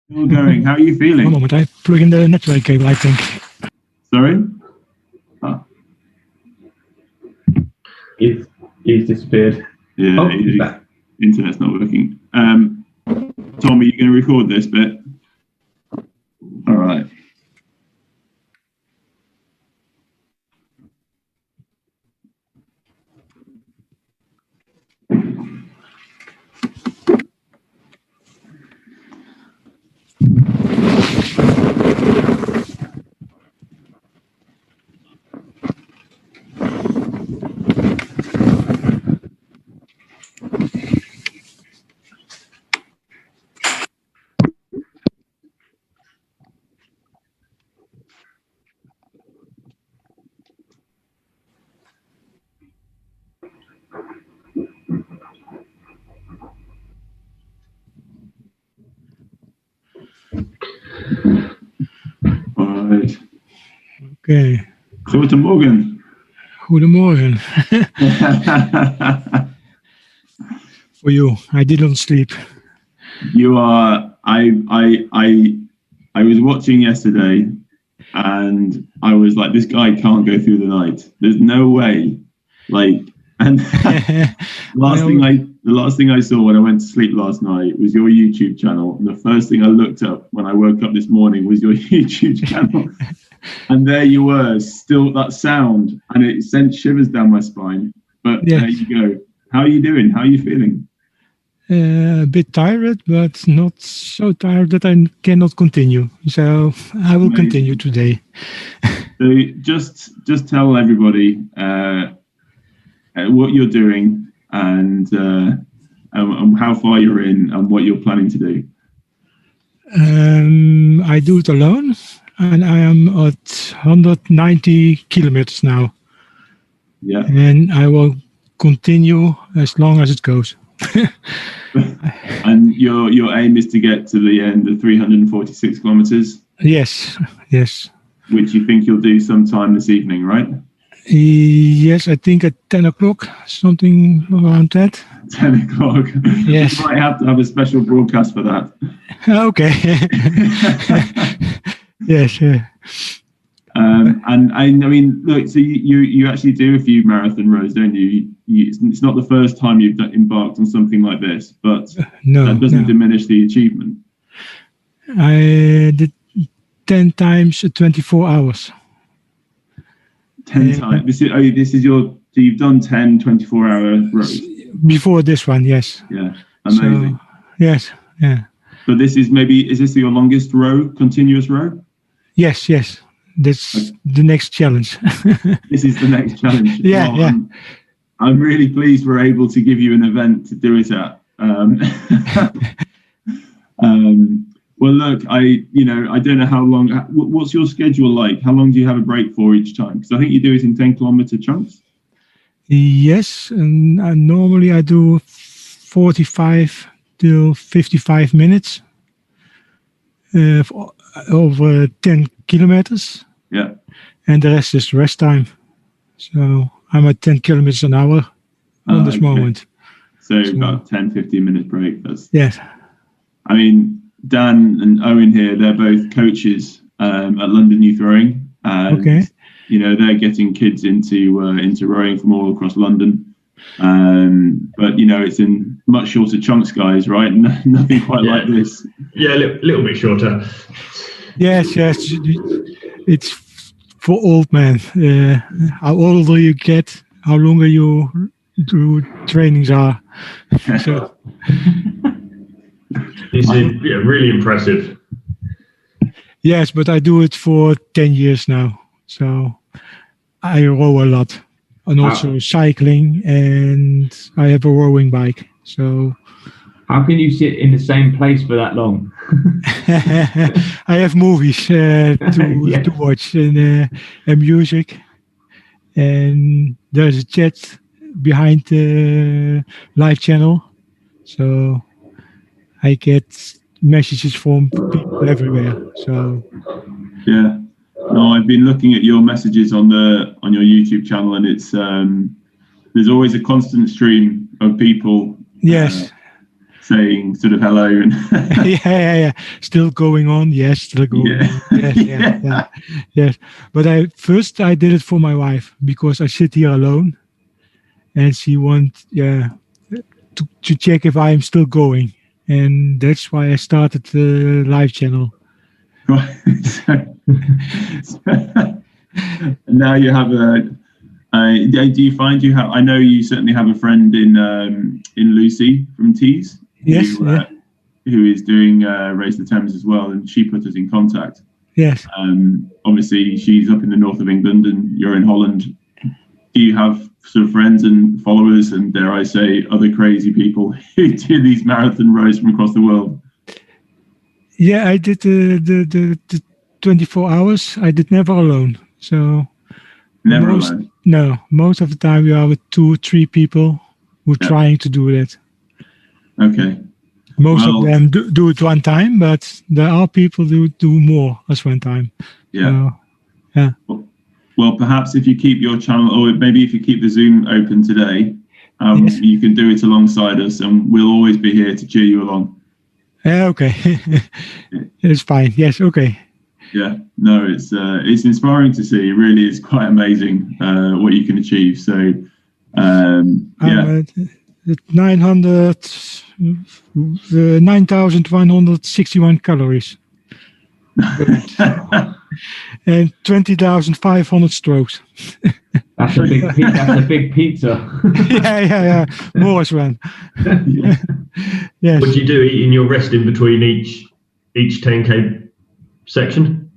Still going. How are you One feeling? moment, I plug in the network cable, I think. Sorry? Ah, He's disappeared. yeah, Oh, he's back. internet's not working. Tom, are you going to record this bit? All right. All right. Okay. Goedemorgen. Goedemorgen. For you, I didn't sleep. You are. I was watching yesterday, and I was like, this guy can't go through the night. There's no way. Like, and the last thing I saw when I went to sleep last night was your YouTube channel. And the first thing I looked up when I woke up this morning was your YouTube channel. And there you were, still that sound, and it sent shivers down my spine. But Yes. there you go. How are you doing? How are you feeling? A bit tired, but not so tired that I cannot continue. So I will continue today. So just tell everybody what you're doing and how far you're in and what you're planning to do. I do it alone, and I am at 190 kilometers now. Yeah. And I will continue as long as it goes. And your aim is to get to the end of 346 kilometers? Yes. Which you think you'll do sometime this evening, right? Yes, I think at 10 o'clock, something around that. 10 o'clock? Yes. You might have to have a special broadcast for that. Okay. Yes. And I mean, look, so you actually do a few marathon rows, don't you? It's not the first time you've embarked on something like this, but that doesn't diminish the achievement. I did 10 times 24 hours. 10 times. This is your. So you've done 10 24-hour rows before this one, yes. Yeah, amazing. So, yes, yeah. But is this your longest row, continuous row? Yes. That's the next challenge. This is the next challenge. Yeah, well, yeah. I'm really pleased we're able to give you an event to do it at. Well, look, I don't know how long. What's your schedule like? How long do you have a break for each time? Because I think you do it in 10-kilometer chunks. Yes, and normally I do 45 to 55 minutes over 10 kilometers. Yeah. And the rest is rest time. So I'm at 10 kilometers an hour on this moment. So about 10, 15 minutes break. Yes. I mean, Dan and Owen here, they're both coaches at London Youth Rowing. And, okay. They're getting kids into rowing from all across London. But, it's in much shorter chunks, guys, right? Nothing quite like this. Yeah, a little bit shorter. Yes. It's for old men. How older you get, how longer you do trainings are. So. This is really impressive. Yes, but I do it for 10 years now. So I row a lot. And also cycling, and I have a rowing bike. So how can you sit in the same place for that long? I have movies to watch and music. And there's a chat behind the live channel. So I get messages from people everywhere. So yeah. No, I've been looking at your messages on your YouTube channel, and it's there's always a constant stream of people saying sort of hello and yeah. Still going on. Yes, still going on. Yes, yes. But I did it for my wife because I sit here alone, and she wants to check if I am still going, and that's why I started the live channel. Right. Now you have do you find you have? I know you certainly have a friend in Lucy from Tees. Yes. Who is doing Race the Thames as well, and she put us in contact. Yes. Obviously, she's up in the north of England, and you're in Holland. Do you have sort of friends and followers, and dare I say, other crazy people who do these marathon rows from across the world? Yeah, I did the 24 hours. I did never alone. So never alone. No, most of the time we are with 2 or 3 people who are trying to do that. Okay. Most of them do it one time, but there are people who do more as one time. Yeah. So, yeah. Well, perhaps if you keep your channel, or maybe if you keep the Zoom open today, yes. You can do it alongside us, and we'll always be here to cheer you along. Okay. It's fine. Yes. Okay. Yeah. No, it's inspiring to see. It really is quite amazing what you can achieve. So, yeah. 9,161 calories. And 20,500 strokes. That's a big pizza. yeah. More as well. Yes. What do you do eating your rest in between each 10K section?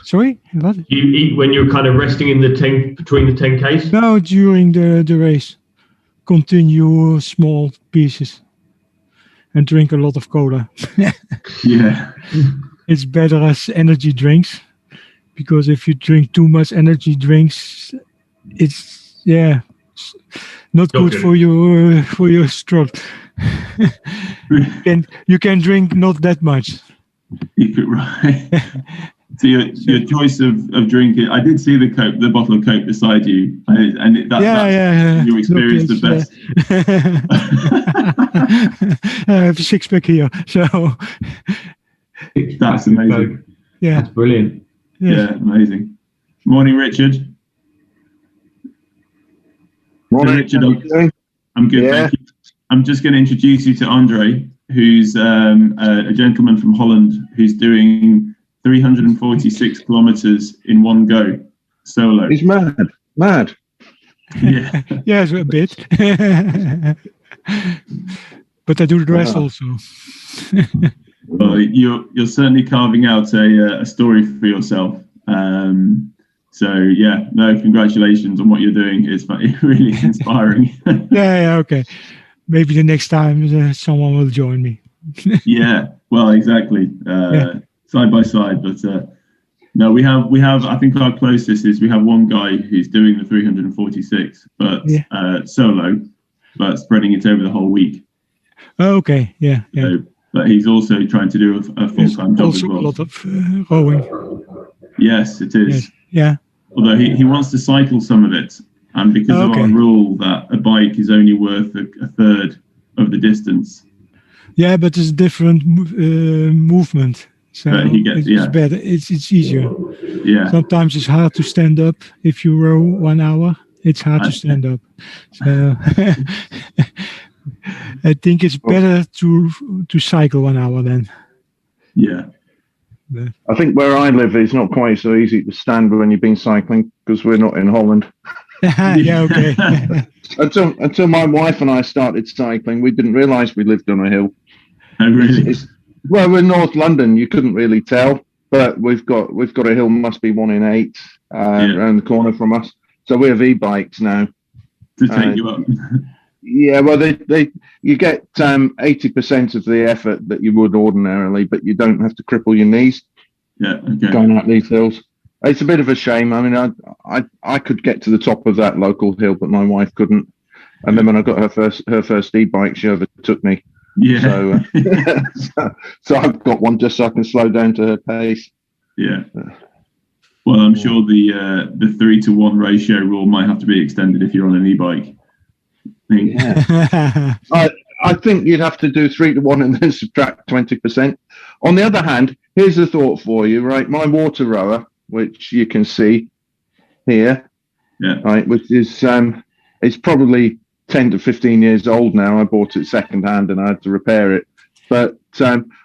Sorry, what? You eat when you're kind of resting in between the 10Ks? No, during the race. Continue small pieces and drink a lot of cola. Yeah. It's better as energy drinks, because if you drink too much energy drinks, it's not good for your stroke. You can drink not that much. You could, right. So your choice of drinking, I did see the bottle of Coke beside you, and that's your experience the best. I have a 6-pack here, so that's amazing. Yeah, that's brilliant. Yeah, amazing. Morning, Richard. Morning, Richard. I'm good, thank you. I'm just going to introduce you to Andre, who's a gentleman from Holland who's doing 346 kilometers in one go, solo. He's mad. Yeah. Yes, a bit. But I do the rest also. Well, you're certainly carving out a story for yourself. So yeah, no, congratulations on what you're doing. It's really inspiring. Yeah, okay. Maybe the next time someone will join me. Yeah, well, exactly. Side by side, but no, we have. I think our closest is we have one guy who's doing the 346, but solo, but spreading it over the whole week. Oh, okay, yeah. So, but he's also trying to do a full-time job as well. Also a lot of rowing. Yes, it is. Yes. Yeah. Although he wants to cycle some of it, and because of our rule that a bike is only worth a third of the distance. Yeah, but it's a different movement. So it's better. It's easier. Yeah. Sometimes it's hard to stand up. If you row 1 hour, it's hard to stand up. So I think it's better to cycle 1 hour then. Yeah. I think where I live, it's not quite so easy to stand when you've been cycling because we're not in Holland. Yeah, okay. Until my wife and I started cycling, we didn't realise we lived on a hill. Oh, really? Well, we're in North London. You couldn't really tell, but we've got a hill. Must be 1 in 8 around the corner from us. So we have e-bikes now to take you up. Yeah, well, you get 80% of the effort that you would ordinarily, but you don't have to cripple your knees. Yeah, okay. Going up these hills. It's a bit of a shame. I mean, I could get to the top of that local hill, but my wife couldn't. And then when I got her first e-bike, she overtook me. Yeah. So I've got one just so I can slow down to her pace. Yeah. Well, I'm sure the 3-to-1 ratio rule might have to be extended if you're on an e-bike. Yeah. I think you'd have to do 3-to-1 and then subtract 20%. On the other hand, here's a thought for you, right? My water rower, which you can see here, right, which is it's probably 10 to 15 years old now. I bought it secondhand and I had to repair it. But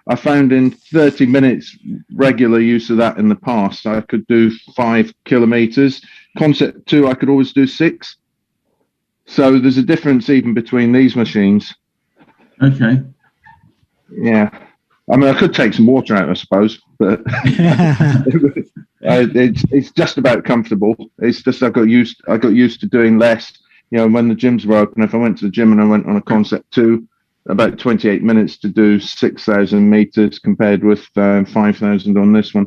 I found in 30 minutes regular use of that in the past, I could do 5 kilometers. Concept 2, I could always do 6. So there's a difference even between these machines. Okay. Yeah. I mean, I could take some water out, I suppose, but it's just about comfortable. It's just I got used to doing less. You know, when the gyms were open, if I went to the gym and I went on a Concept 2, about 28 minutes to do 6,000 meters compared with 5,000 on this one.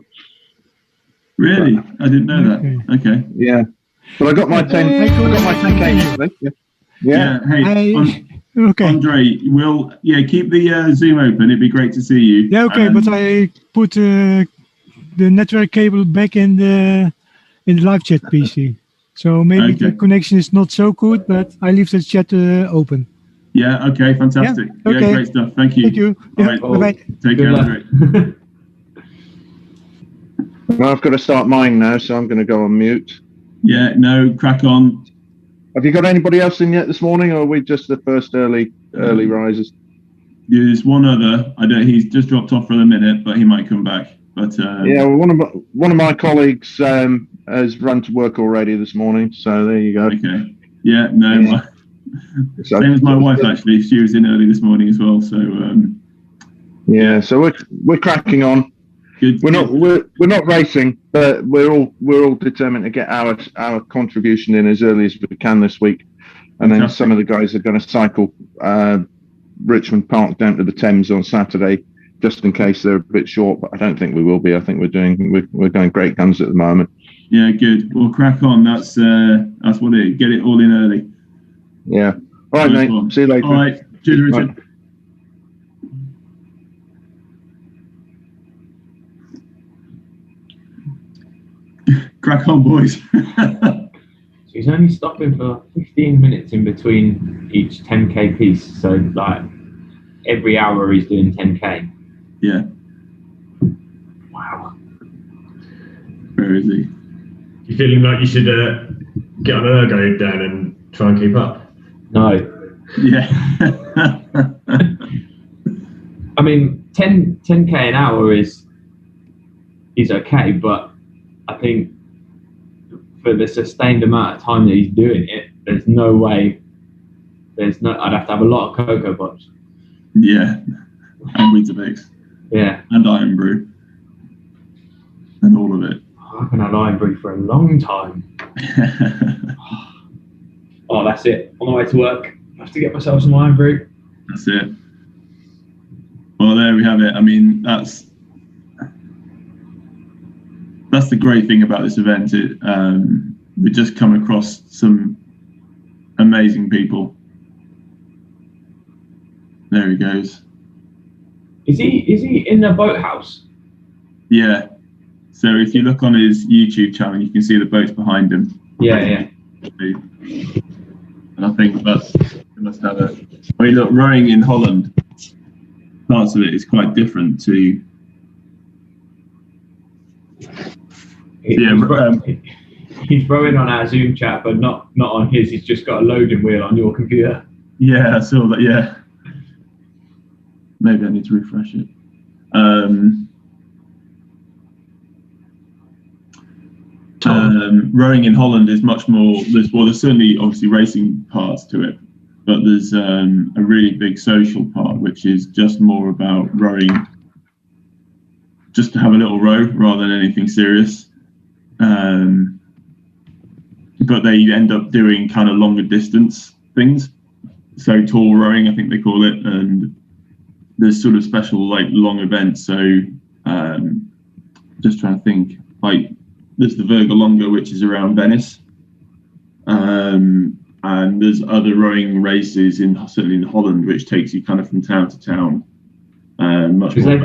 Really? I didn't know that. Okay. Yeah. But I got my 10. I got my 10K. Yeah. Hey, okay. Andre, we'll keep the Zoom open. It'd be great to see you. Yeah. Okay, but I put the network cable back in the live chat PC. So maybe the connection is not so good, but I leave the chat open. Yeah. Okay. Fantastic. Yeah, okay. Yeah, great stuff. Thank you. Thank you. All Yeah, right. bye-bye. Take care, Andre. Well, I've got to start mine now, so I'm going to go on mute. Yeah. No. Crack on. Have you got anybody else in yet this morning, or are we just the first early risers? There's one other. He's just dropped off for a minute, but he might come back. But yeah, well, one of my colleagues has run to work already this morning, so there you go. Okay. Yeah. No. Yeah. Same as my wife, actually. She was in early this morning as well. So yeah. So we're cracking on. Good. We're not racing, but we're all determined to get our contribution in as early as we can this week, and then some of the guys are going to cycle Richmond Park down to the Thames on Saturday, just in case they're a bit short. But I don't think we will be. I think we're going great guns at the moment. Yeah, good. Well, crack on. That's what it is. Get it all in early. Yeah. All right, mate. See you later. All right. Cheers, Richard. Bye. Crack on, boys. So he's only stopping for 15 minutes in between each 10K piece. So, like, every hour he's doing 10K. Yeah. Wow. Where is he? You feeling like you should get on an ergo down and try and keep up? No. Yeah. I mean, 10K an hour is okay, but I think for the sustained amount of time that he's doing it, there's no way. I'd have to have a lot of Cocoa Pops. Yeah. And Weetabix. Yeah. And Iron Brew. And all of it. I haven't had Iron Brew for a long time. Oh, that's it. On the way to work, I have to get myself some Iron Brew. That's it. Well, there we have it. I mean, that's the great thing about this event. We just come across some amazing people. There he goes. Is he in the boathouse? Yeah. So if you look on his YouTube channel, you can see the boats behind him. Yeah. And I think they must have a. I mean, look, rowing in Holland, parts of it is quite different to. He's rowing on our Zoom chat, but not on his. He's just got a loading wheel on your computer. Yeah, I saw that. Yeah. Maybe I need to refresh it. Rowing in Holland is much more. There's certainly obviously racing parts to it, but there's a really big social part, which is just more about rowing, just to have a little row rather than anything serious. But they end up doing kind of longer distance things, so tall rowing, I think they call it, and there's sort of special like long events. So just trying to think, like there's the Virga Longa, which is around Venice, and there's other rowing races certainly in Holland, which takes you kind of from town to town. Because they've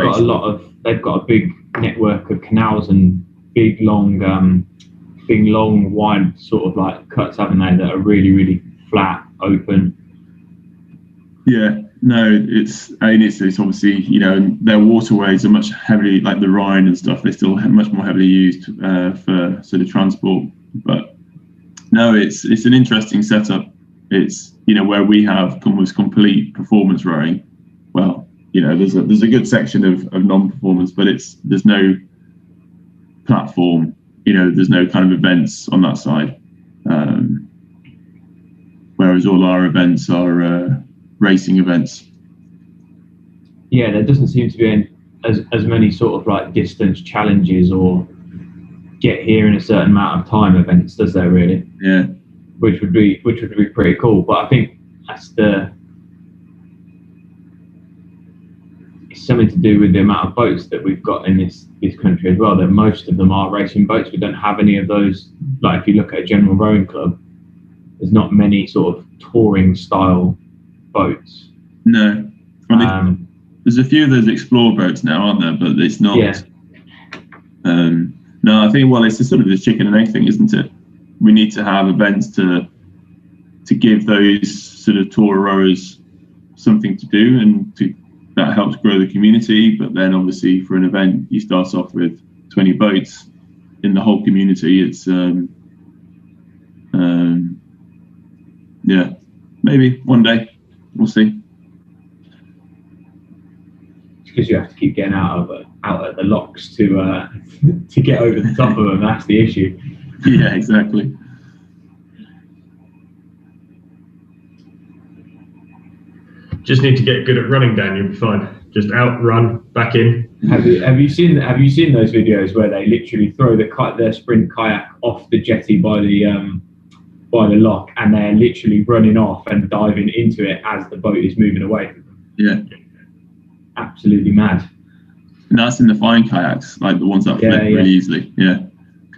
got a big network of canals and big long wide sort of like cuts, haven't they, that are really, really flat, open. Yeah, no, it's obviously, you know, their waterways are much heavily, like the Rhine and stuff, they're still much more heavily used for sort of transport. But no, it's an interesting setup. It's, you know, where we have almost complete performance rowing. Well, you know, there's a good section of non-performance, but there's no platform, you know, there's no kind of events on that side. Whereas all our events are racing events. Yeah, there doesn't seem to be as many sort of like distance challenges or get here in a certain amount of time events, does there really? Yeah. Which would be pretty cool. But I think it's something to do with the amount of boats that we've got in this country as well, that most of them are racing boats. We don't have any of those, like if you look at a general rowing club, there's not many sort of touring style boats. No. Well, there's a few of those explore boats now, aren't there? But it's not. Yeah. No, I think, well, it's a sort of this chicken and egg thing, isn't it? We need to have events to give those sort of tour rowers something to do, and that helps grow the community. But then obviously for an event, you start off with 20 boats in the whole community. It's yeah, maybe one day we'll see. Because you have to keep getting out at the locks to get over the top of them. That's the issue. Yeah, exactly. Just need to get good at running, Dan. You'll be fine. Just out, run, back in. Have you seen those videos where they literally throw their sprint kayak off the jetty by the lock, and they're literally running off and diving into it as the boat is moving away from them? Yeah. Absolutely mad. And that's in the fine kayaks, like the ones that flip really easily. Yeah.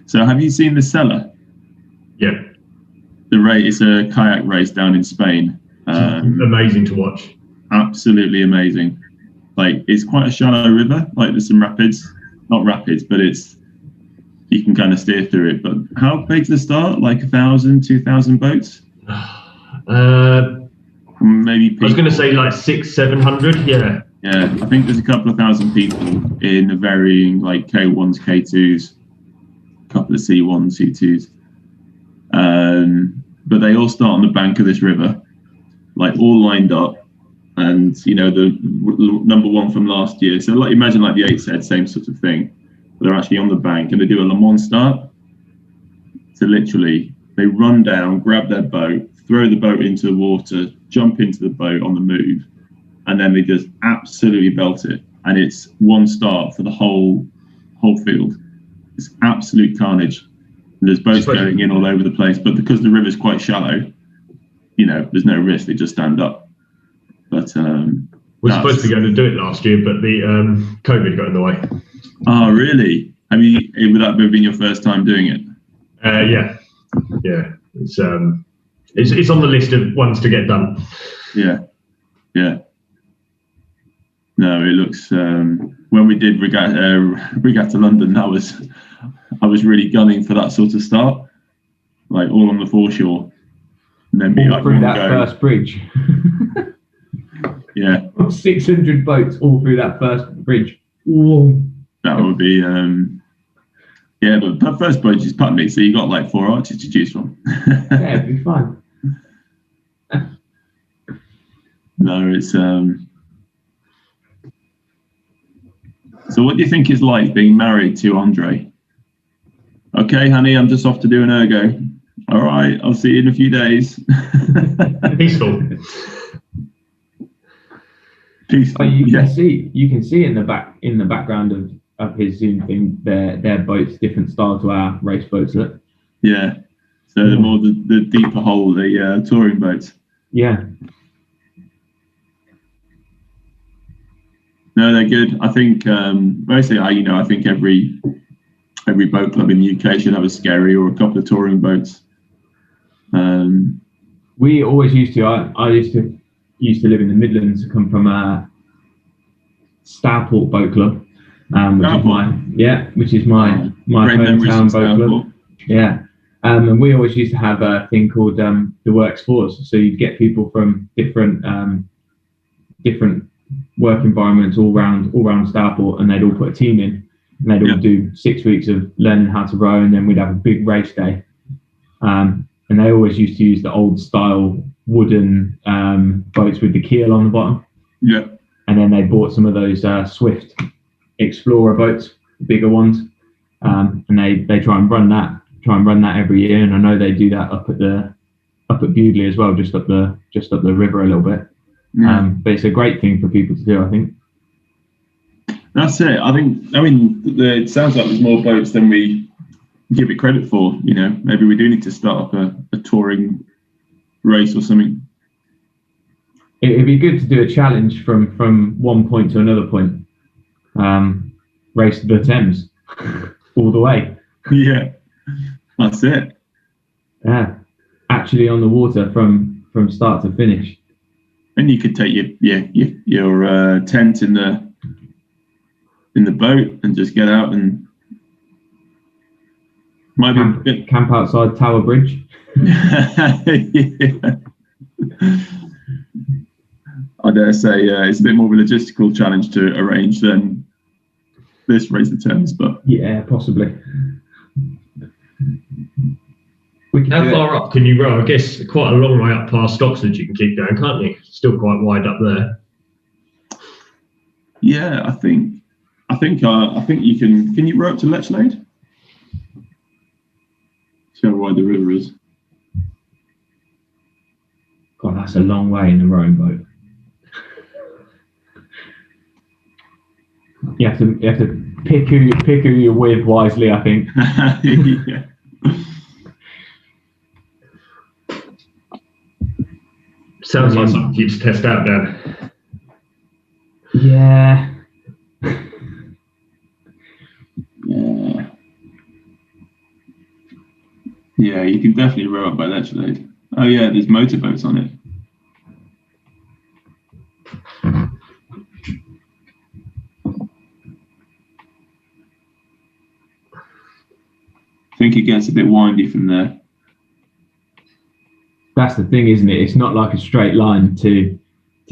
So have you seen the Seller? Yeah. It's a kayak race down in Spain. Amazing to watch. Absolutely amazing. Like, it's quite a shallow river. Like, there's some rapids, not rapids, but you can kind of steer through it. But how big's the start? Like 1,000, 2,000 boats? Maybe people. I was going to say like 600-700. Yeah. Yeah, I think there's a couple of thousand people in the varying like K1s, K2s, a couple of C1s, C2s. But they all start on the bank of this river, like all lined up. And, you know, the number one from last year. So like, imagine like the 8 said, same sort of thing. But they're actually on the bank and they do a Le Mans start. So literally, they run down, grab their boat, throw the boat into the water, jump into the boat on the move. And then they just absolutely belt it. And it's one start for the whole field. It's absolute carnage. And there's boats going in all over the place. But because the river's quite shallow, you know, there's no risk. They just stand up. But we're supposed to be going to do it last year, but the COVID got in the way. Oh, really? Would that have been your first time doing it? Yeah. It's on the list of ones to get done. Yeah. No, it looks. When we did Regatta London, I was really gunning for that sort of start, like all on the foreshore, and then be all through that first bridge. Yeah. 600 boats all through that first bridge. Whoa. That would be. Yeah, but that first bridge is Putney, so you got like 4 arches to choose from. Yeah, it'd be fun. No, it's. So what do you think it's like being married to Andre? Okay, honey, I'm just off to do an ergo. All right, I'll see you in a few days. Peaceful. Peaceful. You can see in the background of his Zoom thing their boats different style to our race boats. Yeah. So the more the deeper hole, the touring boats. Yeah. No, they're good. I think mostly, I think every boat club in the UK should have a Skerry or a couple of touring boats. We always used to. I used to live in the Midlands. Come from Stourport Boat Club, which is my hometown boat club. Yeah, and we always used to have a thing called the Works Fours. So you'd get people from different different work environments all round Stourport, and they'd all put a team in, and they'd all do 6 weeks of learning how to row, and then we'd have a big race day. And they always used to use the old style wooden boats with the keel on the bottom. Yeah. And then they bought some of those Swift Explorer boats, bigger ones, and they try and run that every year. And I know they do that up at Bewdley as well, just up the river a little bit. Yeah. But it's a great thing for people to do, I think. That's it. I mean, it sounds like there's more boats than we give it credit for. You know, maybe we do need to start up a touring race or something. It'd be good to do a challenge from one point to another point. Race the Thames all the way. Yeah, that's it. Yeah, actually on the water from start to finish. And you could take your tent in the boat and just get out and camp outside Tower Bridge. Yeah. I dare say it's a bit more of a logistical challenge to arrange than this Race the Thames, but yeah, possibly. How far up can you row? I guess quite a long way up past Oxford you can keep going, can't you? Still quite wide up there. Yeah, I think you can. Can you row up to Lechlade? See how wide the river is. God, that's a long way in a rowing boat. You have to pick who you're with wisely, I think. Yeah. Sounds like something you just test out, Dan. Yeah. Yeah, you can definitely row up by Lechlade. Oh yeah, there's motorboats on it. I think it gets a bit windy from there. That's the thing, isn't it? It's not like a straight line to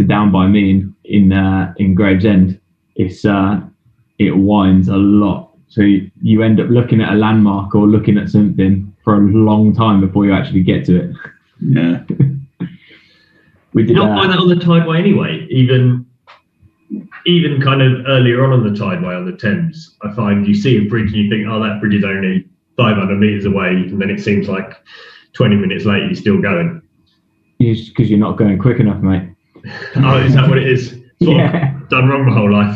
down by me in Gravesend. It winds a lot, so you end up looking at a landmark or looking at something for a long time before you actually get to it. Yeah. We did. You don't find that on the tideway anyway. Even kind of earlier on the tideway on the Thames, I find you see a bridge and you think, oh, that bridge is only 500 metres away, and then it seems like 20 minutes later you're still going. Because you're not going quick enough, mate. Oh, is that what it is? Yeah. Done wrong my whole life.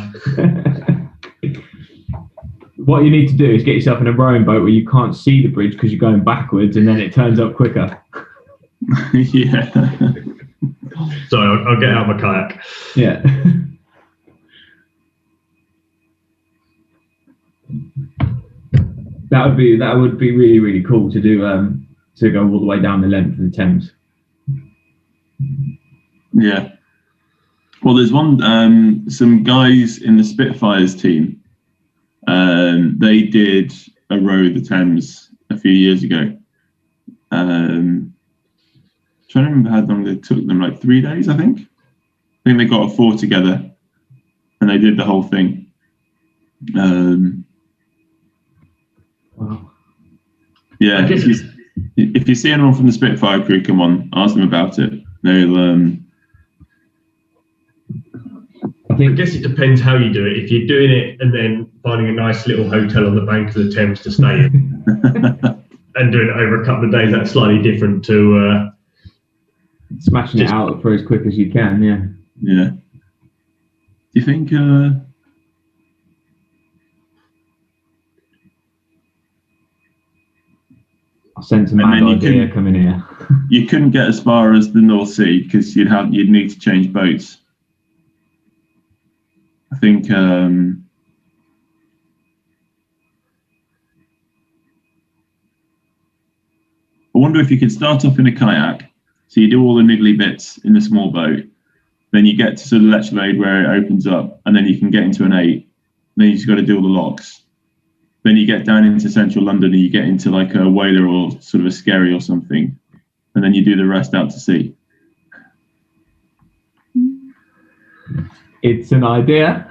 What you need to do is get yourself in a rowing boat where you can't see the bridge because you're going backwards, and then it turns up quicker. Yeah. So I'll get out my kayak. Yeah. That would be really, really cool to do, to go all the way down the length of the Thames. Yeah. Well, there's some guys in the Spitfires team. They did a row the Thames a few years ago. Trying to remember how long it took them, like 3 days, I think. I think they got a 4 together and they did the whole thing. Wow. Yeah, if you see anyone from the Spitfire crew, come on, ask them about it. They'll. I guess it depends how you do it. If you're doing it and then finding a nice little hotel on the bank of the Thames to stay in, and doing it over a couple of days, that's slightly different to smashing it out for as quick as you can. Yeah. Yeah. Do you think? I sense a mad idea coming here. You couldn't get as far as the North Sea because you'd need to change boats. I think I wonder if you could start off in a kayak, so you do all the niggly bits in the small boat, then you get to sort of Lechlade where it opens up, and then you can get into an 8. Then you just got to do all the locks. Then you get down into central London and you get into like a whaler or sort of a skerry or something, and then you do the rest out to sea. It's an idea.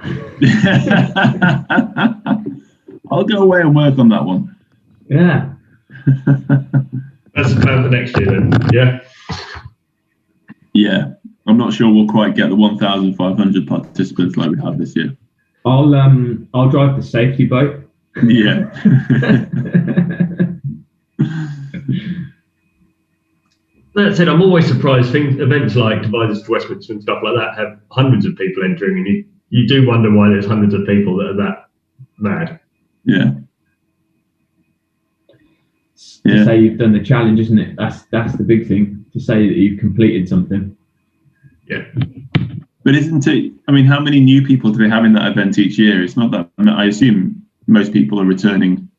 I'll go away and work on that one. Yeah. That's the plan for next year then. Yeah. Yeah. I'm not sure we'll quite get the 1,500 participants like we have this year. I'll drive the safety boat. Yeah. That said, I'm always surprised events like Dividers to Westminster and stuff like that have hundreds of people entering, and you do wonder why there's hundreds of people that are that mad. Yeah. To say you've done the challenge, isn't it? That's the big thing. To say that you've completed something. Yeah. But isn't it? I mean, how many new people do they have in that event each year? It's not that. I assume most people are returning.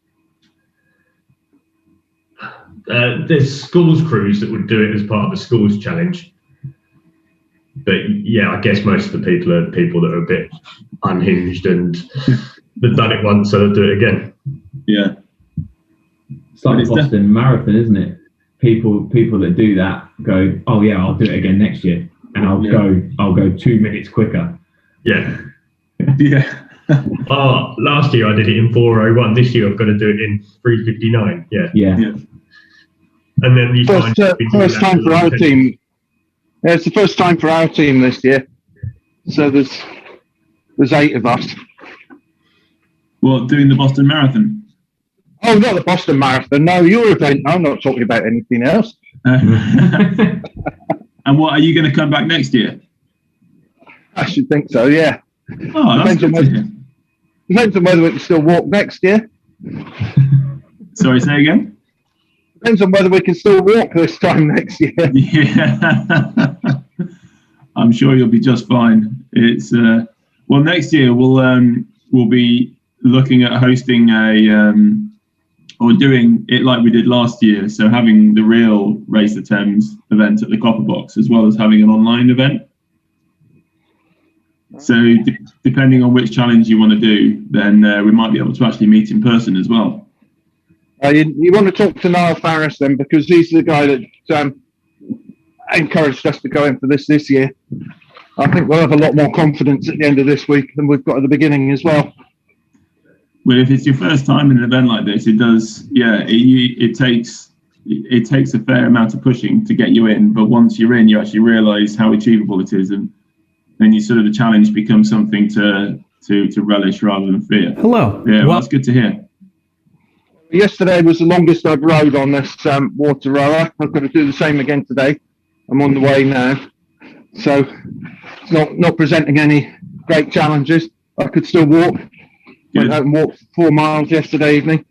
There's schools crews that would do it as part of the schools challenge. But yeah, I guess most of the people are people that are a bit unhinged and they've done it once, so they'll do it again. Yeah. It's like the Boston Marathon, isn't it? People that do that go, oh yeah, I'll do it again next year, and I'll go 2 minutes quicker. Yeah. Yeah. Oh, last year I did it in 4:01. This year I've got to do it in 3:59. Yeah. And then you first time for our team. Yeah, it's the first time for our team this year. So there's 8 of us. What, doing the Boston Marathon? Oh, not the Boston Marathon. No, your event. I'm not talking about anything else. And what, are you going to come back next year? I should think so, yeah. Oh, that's good to hear. Depends on whether we can still walk next year. Sorry, say again? Depends on whether we can still walk this time next year. Yeah. I'm sure you'll be just fine. It's well, next year we'll be looking at hosting or doing it like we did last year. So having the real Race the Thames event at the Copper Box, as well as having an online event. So depending on which challenge you want to do, then we might be able to actually meet in person as well. You want to talk to Niall Farris then, because he's the guy that encouraged us to go in for this year. I think we'll have a lot more confidence at the end of this week than we've got at the beginning as well. Well, if it's your first time in an event like this, it does. Yeah, it takes a fair amount of pushing to get you in. But once you're in, you actually realise how achievable it is, and then you sort of the challenge becomes something to relish rather than fear. Hello. Yeah, well, that's good to hear. Yesterday was the longest I've rode on this water rower. I've got to do the same again today. I'm on the way now. So it's not presenting any great challenges. I could still walk. Went out and walked 4 miles yesterday evening.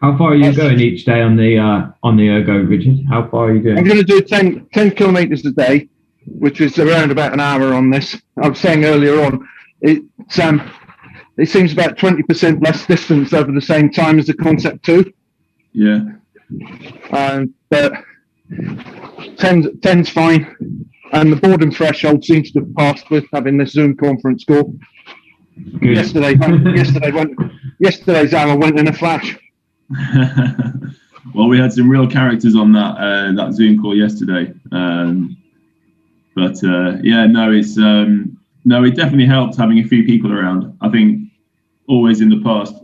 How far are you going each day on the ergo, Richard? How far are you doing? I'm going to do 10 kilometres a day, which is around about an hour on this. I was saying earlier on, it seems about 20% less distance over the same time as the Concept 2. Yeah. But 10's fine. And the boredom threshold seems to have passed with having this Zoom conference call. Good. Yesterday's hour went in a flash. Well, we had some real characters on that Zoom call yesterday. It definitely helped having a few people around. I think always in the past,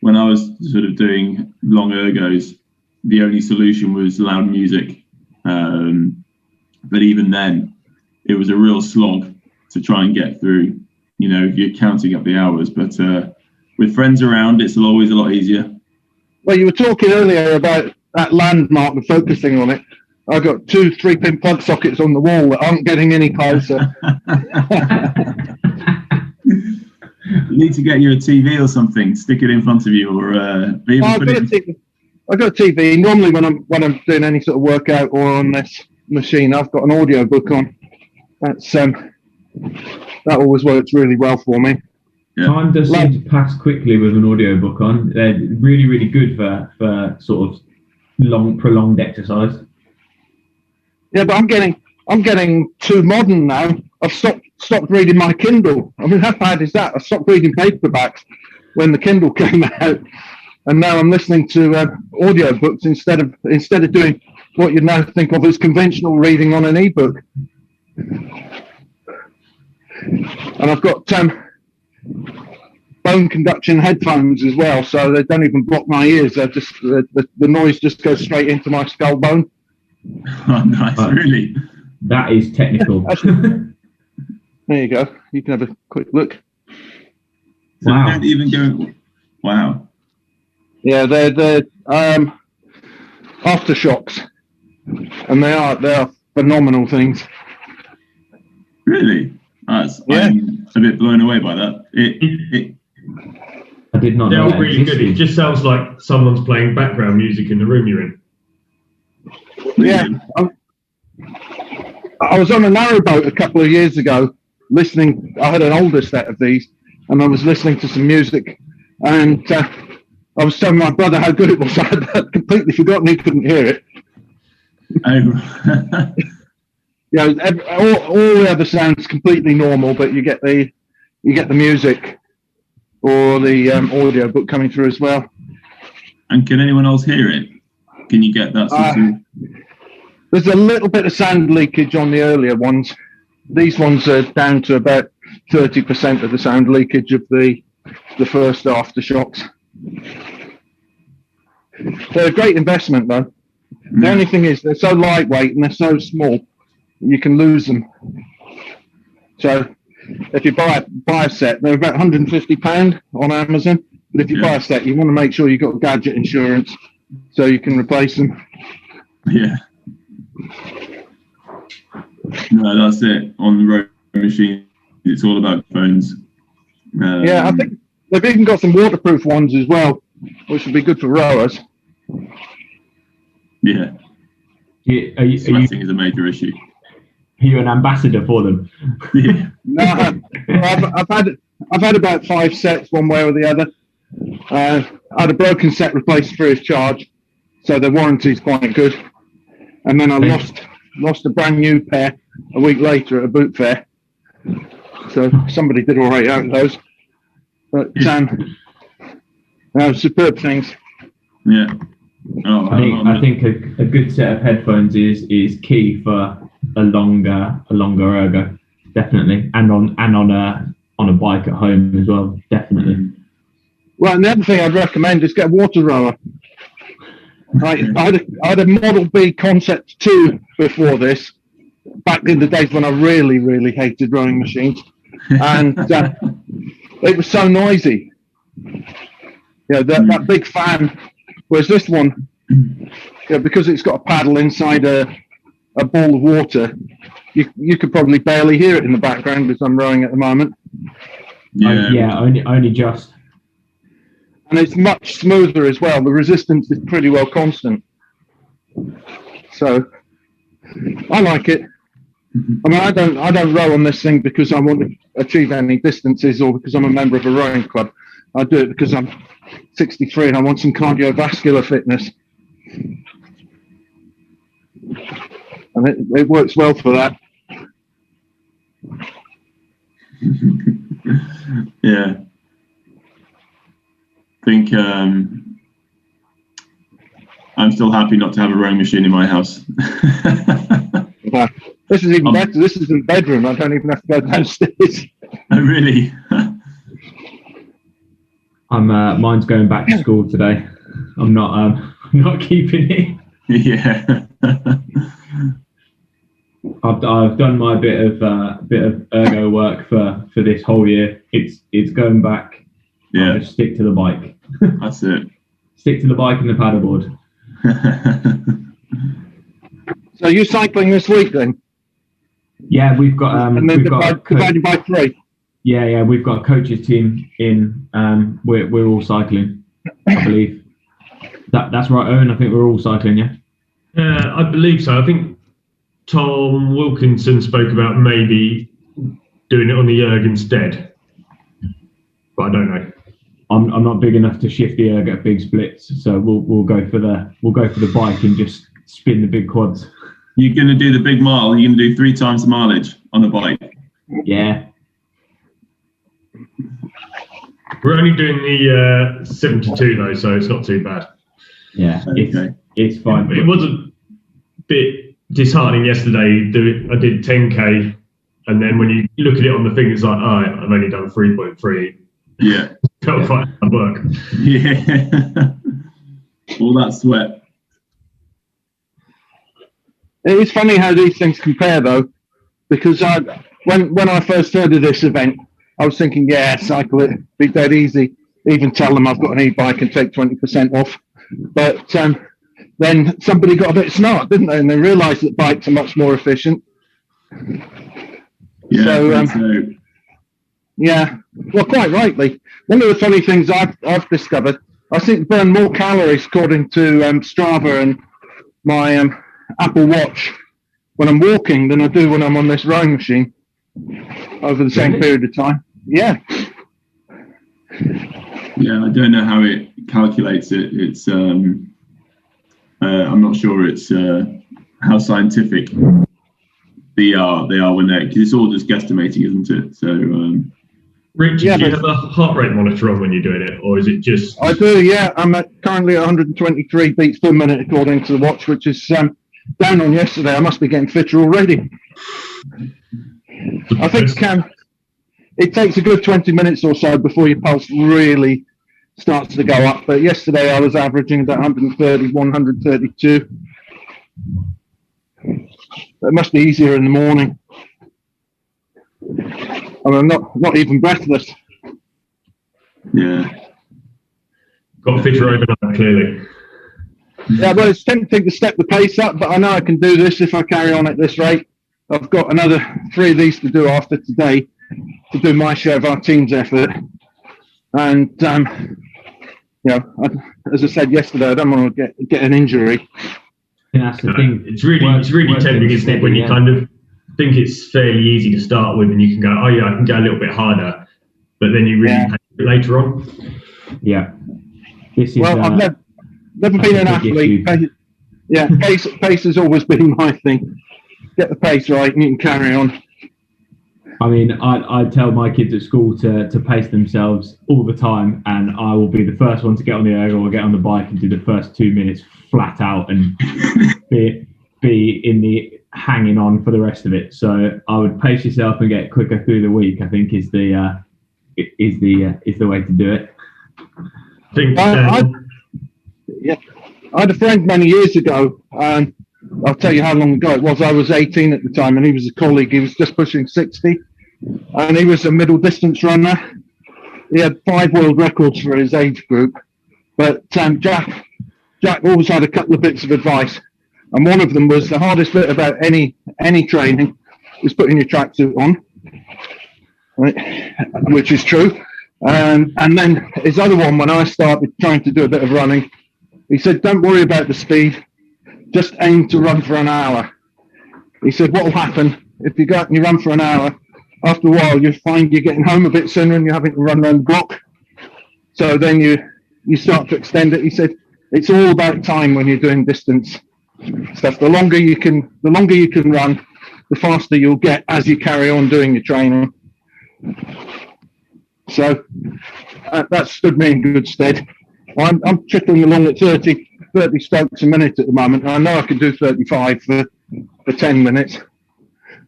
when I was sort of doing long ergos, the only solution was loud music. But even then, it was a real slog to try and get through, if you're counting up the hours. But with friends around, it's always a lot easier. Well, you were talking earlier about that landmark and focusing on it. I've got 2 3-pin plug sockets on the wall that aren't getting any closer. You need to get you a TV or something, stick it in front of you, or I've got a TV. Normally, when I'm doing any sort of workout or on this machine, I've got an audio book on. That always works really well for me. Yeah. Time does seem to pass quickly with an audio book on. They're really, really good for sort of prolonged exercise. Yeah, but I'm getting too modern now. I've stopped reading my Kindle. I mean, how bad is that? I stopped reading paperbacks when the Kindle came out, and now I'm listening to audiobooks instead of doing what you'd now think of as conventional reading on an ebook. And I've got bone conduction headphones as well, so they don't even block my ears. They're just the noise just goes straight into my skull bone. Oh, nice! Really? That is technical. There you go. You can have a quick look. So Wow. they don't even go. Wow. Yeah, they're aftershocks, and they are phenomenal things. Really? I'm a bit blown away by that. I did not They're know all that really good. It existed. just sounds like someone's playing background music in the room you're in. Yeah, I was on a narrowboat a couple of years ago, listening. I had an older set of these, and I was listening to some music, and I was telling my brother how good it was. I had completely forgotten he couldn't hear it. Oh. Yeah, all the other sounds completely normal, but you get the music or the audio book coming through as well. And can anyone else hear it? Can you get that sort of... There's a little bit of sound leakage on the earlier ones. These ones are down to about 30% of the sound leakage of the first aftershocks. They're a great investment, though. The only thing is they're so lightweight and they're so small, you can lose them. So if you buy a set, they're about £150 on Amazon. But if you buy a set, you want to make sure you've got gadget insurance so you can replace them. Yeah. No, that's it. On the road machine, it's all about phones. Yeah, I think they've even got some waterproof ones as well, which would be good for rowers. Yeah. Sweating is a major issue. Are you an ambassador for them? Yeah. No, I've had about 5 sets one way or the other. I had a broken set replaced free of charge, so the warranty's quite good. And then I lost a brand new pair a week later at a boot fair. So somebody did all right out of those. But superb things. Yeah. Oh, I think a good set of headphones is key for a longer ergo, definitely, and on a bike at home as well, definitely. Well, and the other thing I'd recommend is get a water rower. I had a Model B Concept 2 before this, back in the days when I really, really hated rowing machines, and it was so noisy. Yeah, that big fan. Whereas this one, because it's got a paddle inside a ball of water, you could probably barely hear it in the background as I'm rowing at the moment. Yeah. Only just. And it's much smoother as well. The resistance is pretty well constant. So I like it. I mean, I don't row on this thing because I want to achieve any distances or because I'm a member of a rowing club. I do it because I'm 63 and I want some cardiovascular fitness. And it works well for that. Yeah. I think I'm still happy not to have a rowing machine in my house. This is even better. This is in the bedroom. I don't even have to go downstairs. Oh, really? Mine's going back to school today. I'm not keeping it. Yeah. I've done my bit of ergo work for this whole year. It's going back. Yeah. I'll just stick to the bike. That's it. Stick to the bike and the paddleboard. So you're cycling this week then? Yeah, we've got and then divided by 3. Yeah, we've got a coaches team in. We're all cycling, I believe. That's right, Owen. I think we're all cycling. Yeah. I believe so. I think Tom Wilkinson spoke about maybe doing it on the erg instead, but I don't know. I'm not big enough to shift the erg at big splits, so we'll go for the bike and just spin the big quads. You're going to do the big mile. You're going to do 3 times the mileage on the bike. Yeah. We're only doing the 72 though, so it's not too bad. Yeah, Okay. It's fine. It was a bit disheartening yesterday. I did 10k And then when you look at it on the thing, it's like, oh, I've only done 3.3. Yeah. Felt quite hard work. Yeah. All that sweat. It is funny how these things compare, though, because when I first heard of this event, I was thinking, yeah, cycle it, be dead easy. Even tell them I've got an e-bike and take 20% off. But then somebody got a bit smart, didn't they? And they realised that bikes are much more efficient. Yeah. Yeah, well, quite rightly. One of the funny things I've discovered, I seem to burn more calories according to Strava and my Apple Watch when I'm walking than I do when I'm on this rowing machine over the same period of time. Yeah. Yeah, I don't know how it calculates it. It's I'm not sure it's how scientific they are when they're, because it's all just guesstimating, isn't it? So Rich, do you have a heart rate monitor on when you're doing it, or is it just? I do, yeah. I'm currently at 123 beats per minute according to the watch, which is down on yesterday. I must be getting fitter already. I think it takes a good 20 minutes or so before your pulse really starts to go up. But yesterday I was averaging about 130, 132. It must be easier in the morning. I'm not even breathless. Yeah. Got fitter overnight, clearly. Yeah, well, it's tempting to step the pace up, but I know I can do this if I carry on at this rate. I've got another 3 of these to do after today to do my share of our team's effort. And, as I said yesterday, I don't want to get an injury. Yeah, that's the thing. It's really tempting, isn't it, when you kind of think it's fairly easy to start with and you can go, oh yeah, I can go a little bit harder, but then you really pay it later on. Yeah. This is, I've never been an athlete. Pace has always been my thing. Get the pace right and you can carry on. I mean, I tell my kids at school to pace themselves all the time, and I will be the first one to get on the ergo or get on the bike and do the first 2 minutes flat out and be in the hanging on for the rest of it. So I would pace yourself and get quicker through the week, I think is the way to do it. I had a friend many years ago, and I'll tell you how long ago it was. I was 18 at the time, and he was a colleague. He was just pushing 60, and he was a middle distance runner. He had 5 world records for his age group. But Jack always had a couple of bits of advice, and one of them was the hardest bit about any training is putting your tracksuit on, right? Which is true. And then his other one, when I started trying to do a bit of running, he said, don't worry about the speed, just aim to run for an hour. He said, what will happen if you go out and you run for an hour, after a while you find you're getting home a bit sooner and you're having to run around the block. So then you start to extend it. He said, it's all about time when you're doing distance stuff. The longer you can run, the faster you'll get as you carry on doing your training. So that stood me in good stead. I'm trickling along at 30 strokes a minute at the moment. I know I can do 35 for 10 minutes,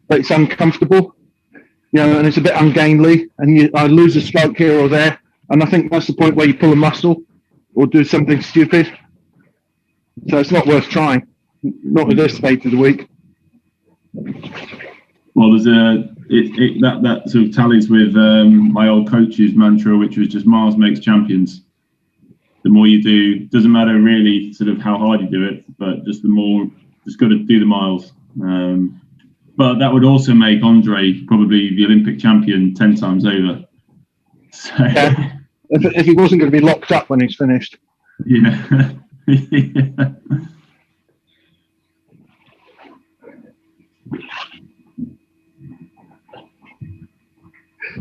but it's uncomfortable, and it's a bit ungainly, and I lose a stroke here or there, and I think that's the point where you pull a muscle or do something stupid. So it's not worth trying, not at this stage of the week. Well, there's that sort of tallies with my old coach's mantra, which was just miles makes champions. The more you do, doesn't matter really sort of how hard you do it, but just got to do the miles. But that would also make Andre probably the Olympic champion 10 times over. So, yeah. If he wasn't going to be locked up when he's finished. Yeah. Yeah.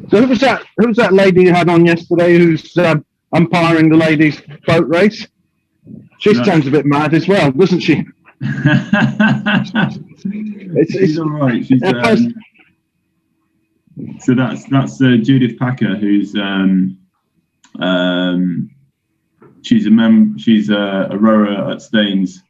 So who was that lady you had on yesterday who's umpiring the ladies' boat race? She sounds a bit mad as well, doesn't she? She's all right. She's so that's Judith Packer, who's she's a rower at Staines.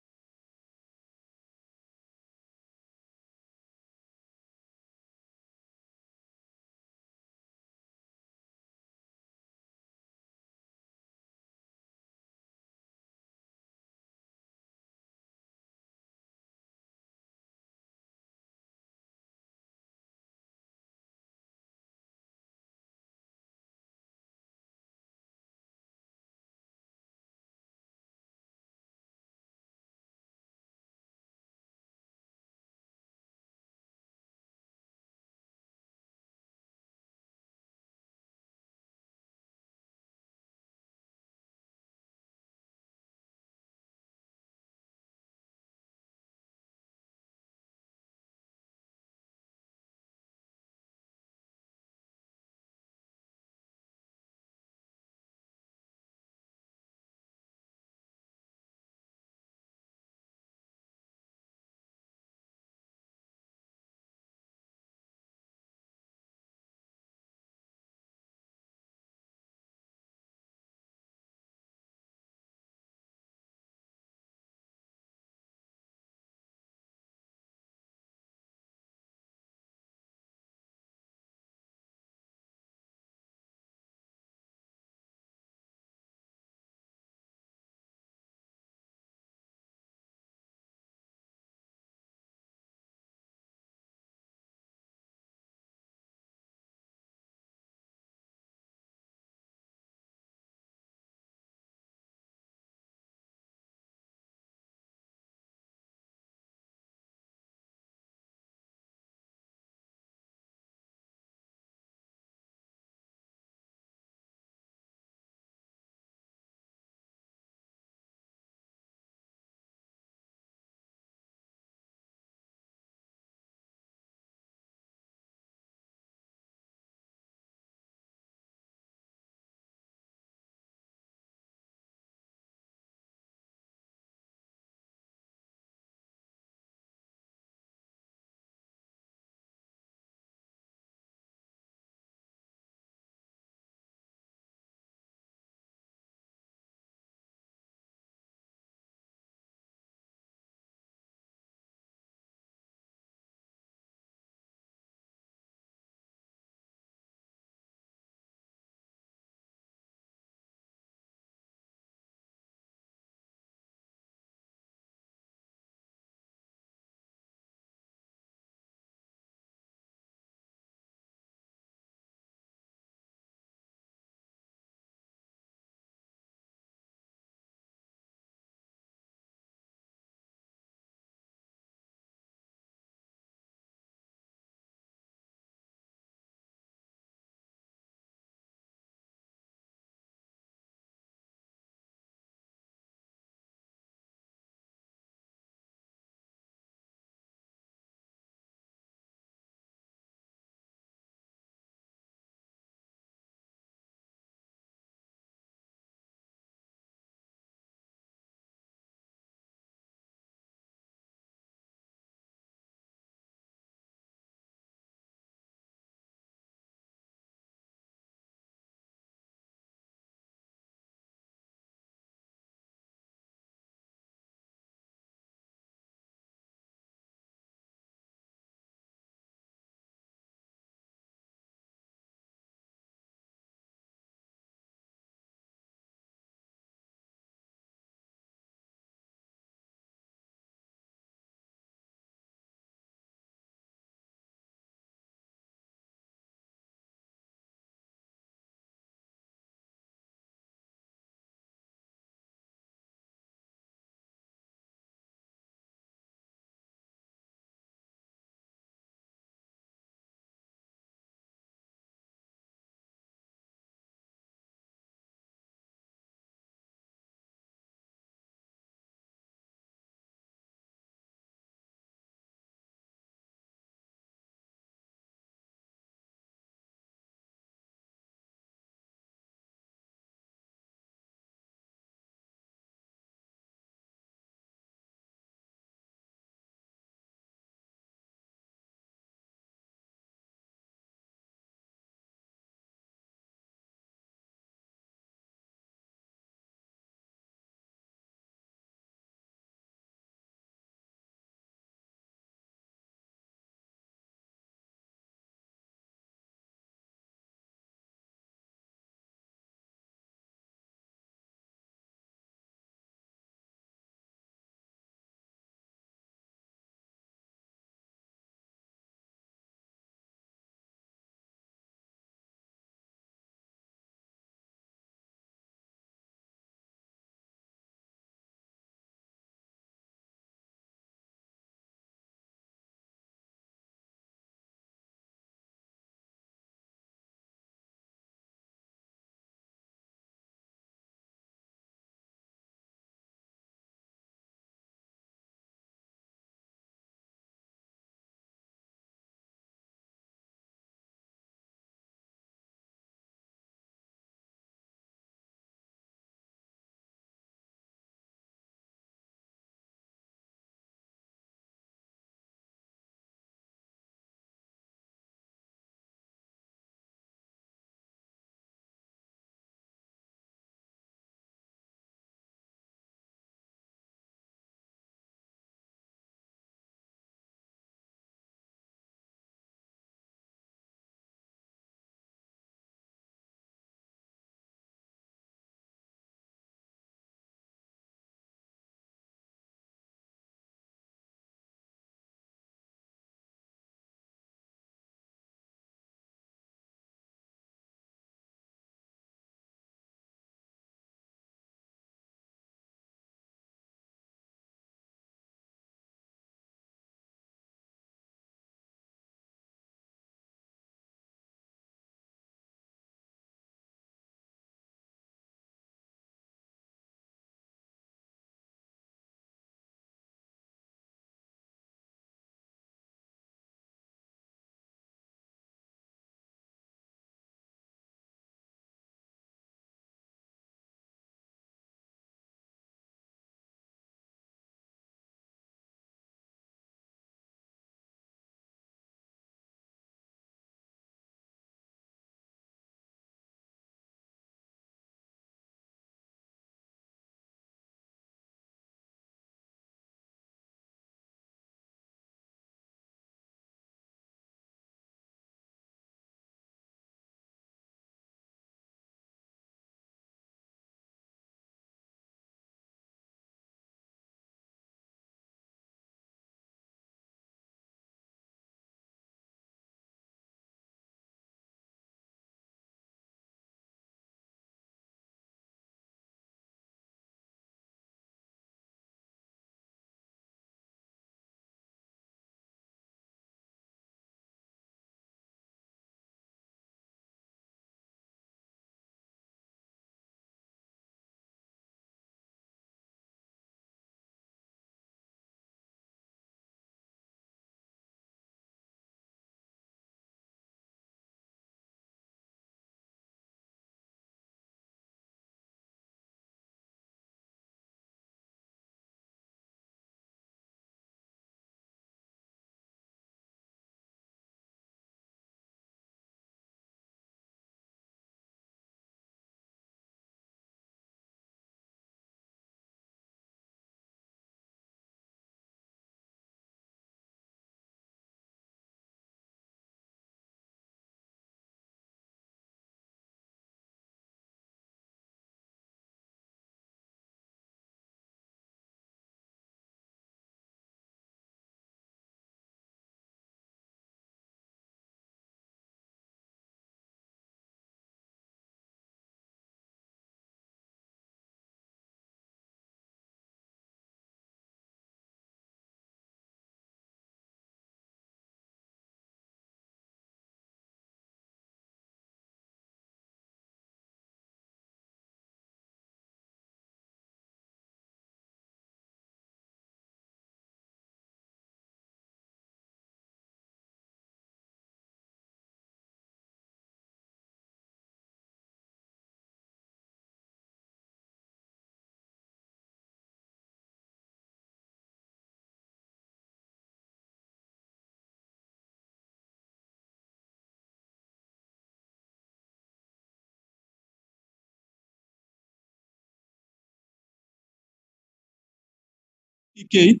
30K,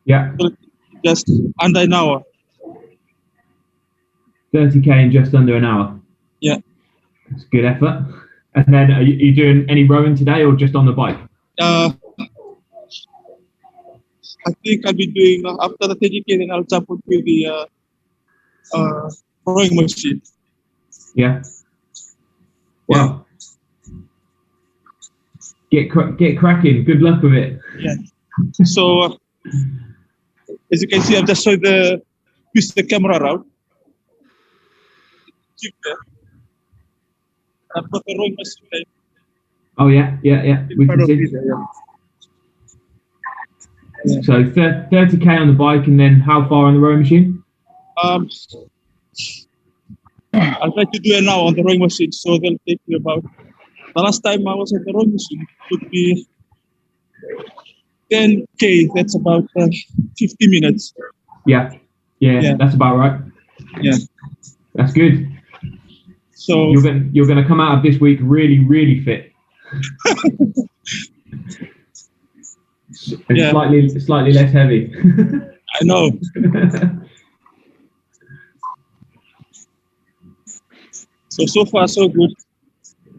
Yeah. just under an hour. 30K in just under an hour. Yeah. That's good effort. And then are you doing any rowing today or just on the bike? I think I'll be doing after the 30K, then I'll jump onto the rowing machine. Yeah. Wow. Get cracking. Good luck with it. Yeah. So as you can see, I've just twist the camera around. I've got the rowing machine. Oh yeah. We can see. Yeah. So 30K on the bike, and then how far on the rowing machine? I'll try to do an hour on the rowing machine, so they'll take me about. The last time I was at the rowing machine, it would be 10K. That's about 50 minutes. Yeah, that's about right. Yeah, that's good. So you're gonna come out of this week really, really fit. And slightly less heavy. I know. So far so good.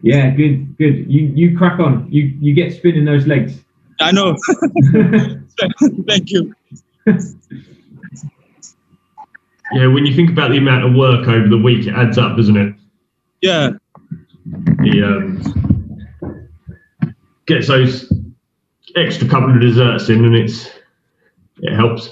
Yeah, good. You crack on. You get spinning those legs. I know. Thank you. Yeah, when you think about the amount of work over the week, it adds up, doesn't it? Yeah. He gets those extra couple of desserts in, and it helps.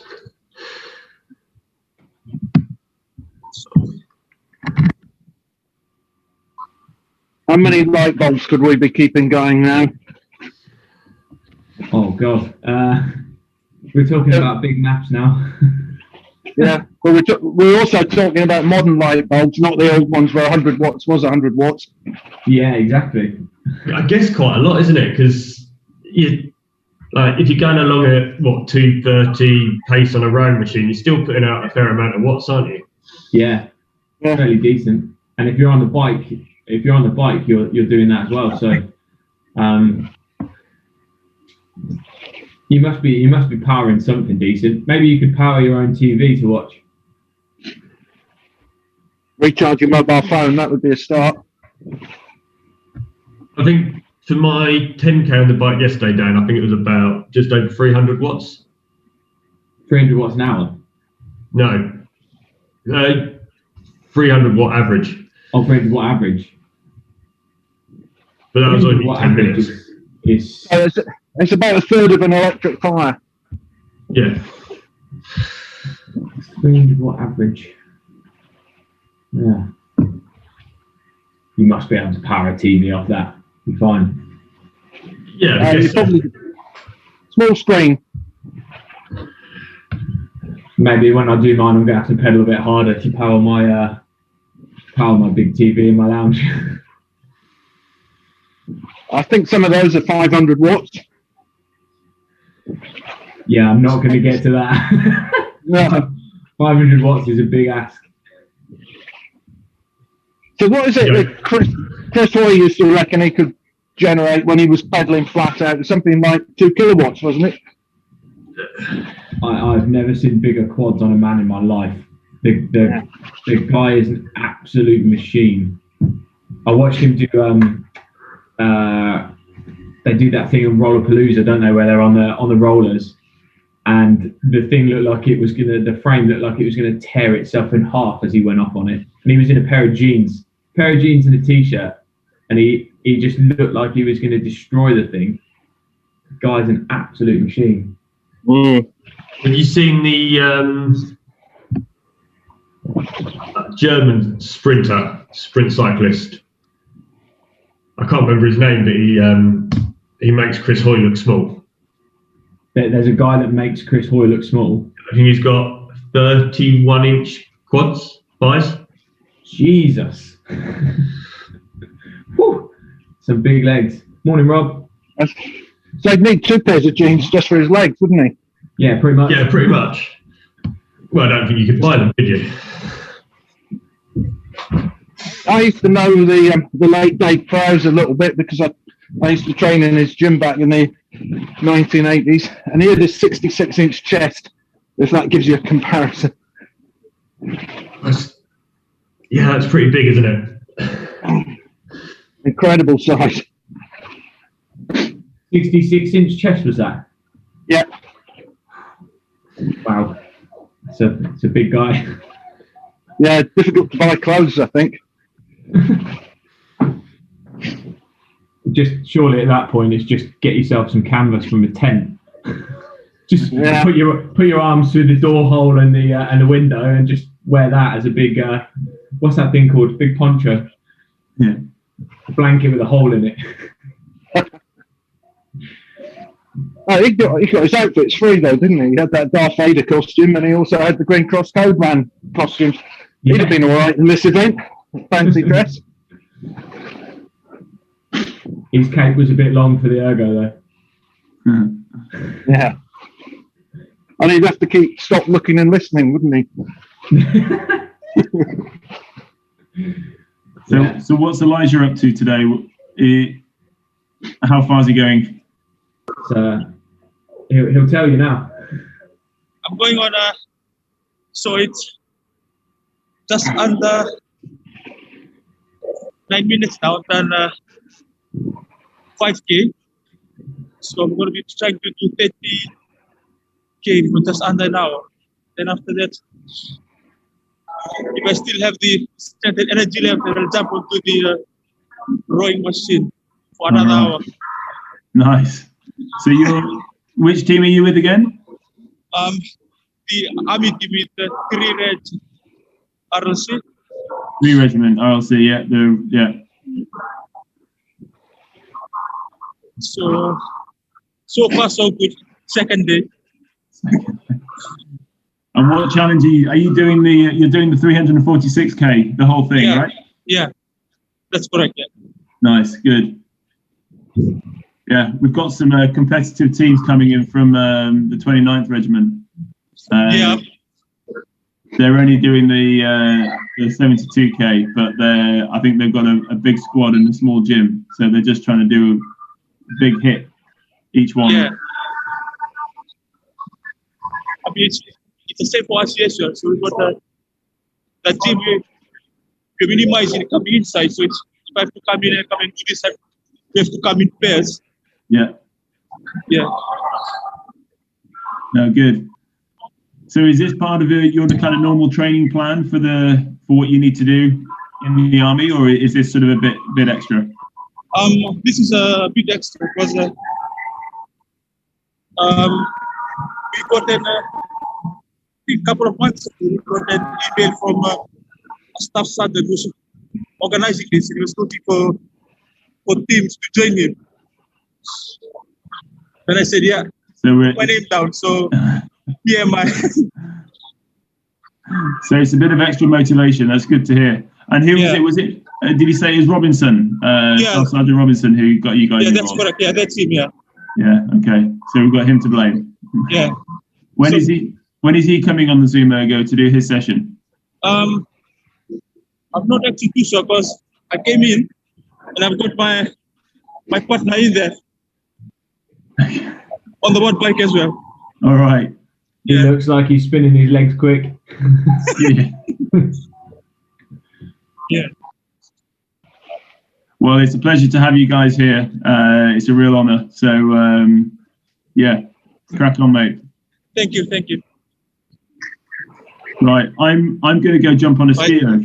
How many light bulbs could we be keeping going now? Oh God, we're talking about big maps now. Yeah, well, we're also talking about modern light bulbs, not the old ones where 100 watts was 100 watts. Yeah, exactly. I guess quite a lot, isn't it? Because if you're going along at 230 pace on a rowing machine, you're still putting out a fair amount of watts, aren't you? Yeah, fairly decent. And if you're on the bike, you're doing that as well. So, you must be powering something decent. Maybe you could power your own TV to watch. Recharge your mobile phone, that would be a start. I think for my 10K on the bike yesterday, Dan, I think it was about just over 300 watts. 300 watts an hour? No. 300 watt average. Oh, 300 watt average. But that was only 10 minutes. It's about a third of an electric fire. Yeah. 300 watt average. Yeah. You must be able to power a TV off that. You're fine. Yeah, I guess so. Small screen. Maybe when I do mine, I'm going to have to pedal a bit harder to power my big TV in my lounge. I think some of those are 500 watts. Yeah, I'm not going to get to that. No. 500 watts is a big ask. So what is it that Chris Hoy used to reckon he could generate when he was pedaling flat out? Something like 2 kilowatts, wasn't it? I've never seen bigger quads on a man in my life. The guy is an absolute machine. I watched him do they do that thing on Rollerpalooza, don't they, where they're on the rollers, and the thing looked like it was the frame looked like it was gonna tear itself in half as he went off on it. And he was in a pair of jeans and a t-shirt, and he just looked like he was gonna destroy the thing. The guy's an absolute machine. Mm. Have you seen the German sprint cyclist? I can't remember his name, but he makes Chris Hoy look small. There's a guy that makes Chris Hoy look small. I think he's got 31-inch thighs. Jesus. Whew. Some big legs. Morning, Rob. So he'd need 2 pairs of jeans just for his legs, wouldn't he? Yeah, pretty much. Yeah, pretty much. Well, I don't think you could buy them, did you? I used to know the late day pros a little bit because I used to train in his gym back in the 1980s, and he had this 66-inch chest, if that gives you a comparison. That's pretty big, isn't it? Incredible size. 66-inch chest was that? Yeah. Wow. It's a big guy. Yeah, difficult to buy clothes, I think. Just surely at that point, it's just get yourself some canvas from a tent. Just put your arms through the door hole and the window, and just wear that as a big what's that thing called? Big poncho. Yeah. A blanket with a hole in it. Oh, he got his outfits free though, didn't he? He had that Darth Vader costume, and he also had the Green Cross Code Man costumes. Yeah. He'd have been all right in this event. Fancy dress. His cape was a bit long for the ergo though. Yeah. And he'd have to stop looking and listening, wouldn't he? So what's Elijah up to today? How far is he going? He'll tell you now. I'm going on so it's just under 9 minutes now. I've done 5K. So I'm going to be trying to do 30K for just under an hour. Then after that, if I still have the strength and energy left, then I'll jump onto the rowing machine for another hour. Nice. So which team are you with again? The Army team with the 3 Reg RLC. 3 Regiment RLC, yeah. So far so good. Second day. And what challenge are you doing? You're doing the 346k, the whole thing, right? Yeah, that's correct. Yeah. Nice, good. Yeah, we've got some competitive teams coming in from the 29th Regiment. Yeah. They're only doing the 72k, but I think they've got a big squad and a small gym, so they're just trying to do a big hit each one. Yeah. I mean, it's the same for us here, sir. So we've got the gym, we're minimizing coming inside. So it's, if I have to come in and come and do this, we have to come in pairs. Yeah. Yeah. No, good. So is this part of your kind of normal training plan for what you need to do in the Army, or is this sort of a bit extra? This is a bit extra because we got a couple of months ago, we got an email from a staff sergeant who was organizing this. He was looking for teams to join him. And I said, yeah, so my name down. So here am I. So it's a bit of extra motivation. That's good to hear. And who was it? Was it? Did he say it was Robinson? Staff Sergeant Robinson, who got you guys involved? That's correct. Yeah, that's him. Yeah. Yeah. Okay. So we've got him to blame. Yeah. When is he coming on the Zoom Ergo to do his session? I'm not actually too sure because I came in and I've got my partner in there on the road bike as well. All right. He looks like he's spinning his legs quick. Yeah. Yeah. Well, it's a pleasure to have you guys here. It's a real honour. So, yeah, crack on, mate. Thank you. Thank you. Right, I'm going to go jump on a skier.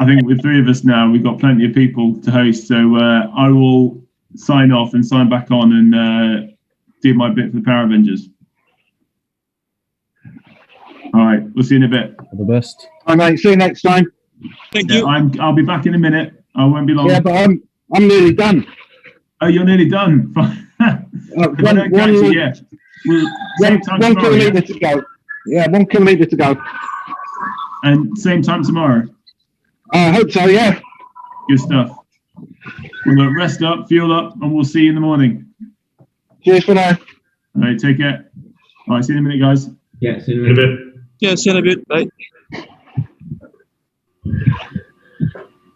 I think with 3 of us now, we've got plenty of people to host. So I will sign off and sign back on and do my bit for the Power Avengers. All right, we'll see you in a bit. All the best. All right, mate. See you next time. Thank you. I'll be back in a minute. I won't be long. Yeah, but I'm nearly done. Oh, you're nearly done. One kilometre to go. Yeah, 1 kilometre to go. And same time tomorrow. I hope so. Yeah. Good stuff. Well, look, rest up, fuel up, and we'll see you in the morning. Cheers for now. All right, take care. All right, see you in a minute, guys. Yeah, see you in a bit. Yeah, see you in a bit. Bye.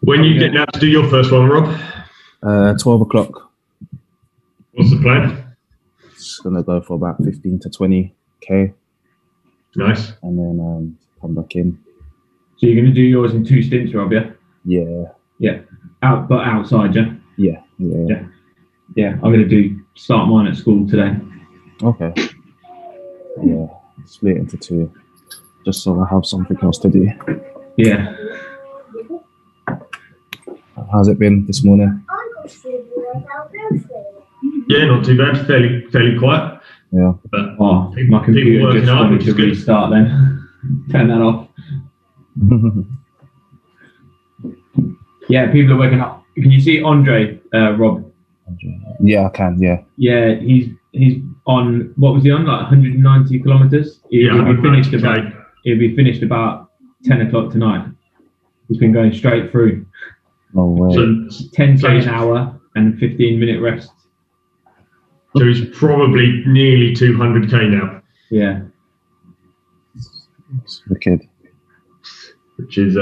When you get down to do your first one, Rob? 12 o'clock. What's the plan? Just gonna go for about 15 to 20k. Nice. And then come back in. So you're going to do yours in 2 stints, Rob, yeah? Yeah. But outside, yeah? Yeah. Yeah, I'm going to start mine at school today. Okay. Yeah, split into 2, just so I have something else to do. Yeah. How's it been this morning? Yeah, not too bad. Fairly quiet. Yeah. But my computer just wanted to restart then. Turn that off. Yeah, people are waking up. Can you see Andre, Rob? Yeah, I can. Yeah. Yeah, he's on. What was he on? Like 190 kilometers. He'll be finished about 10 o'clock tonight. He's been going straight through. No way. So 10k an hour and 15-minute rest. So he's probably nearly 200k now. Yeah. It's wicked. Which is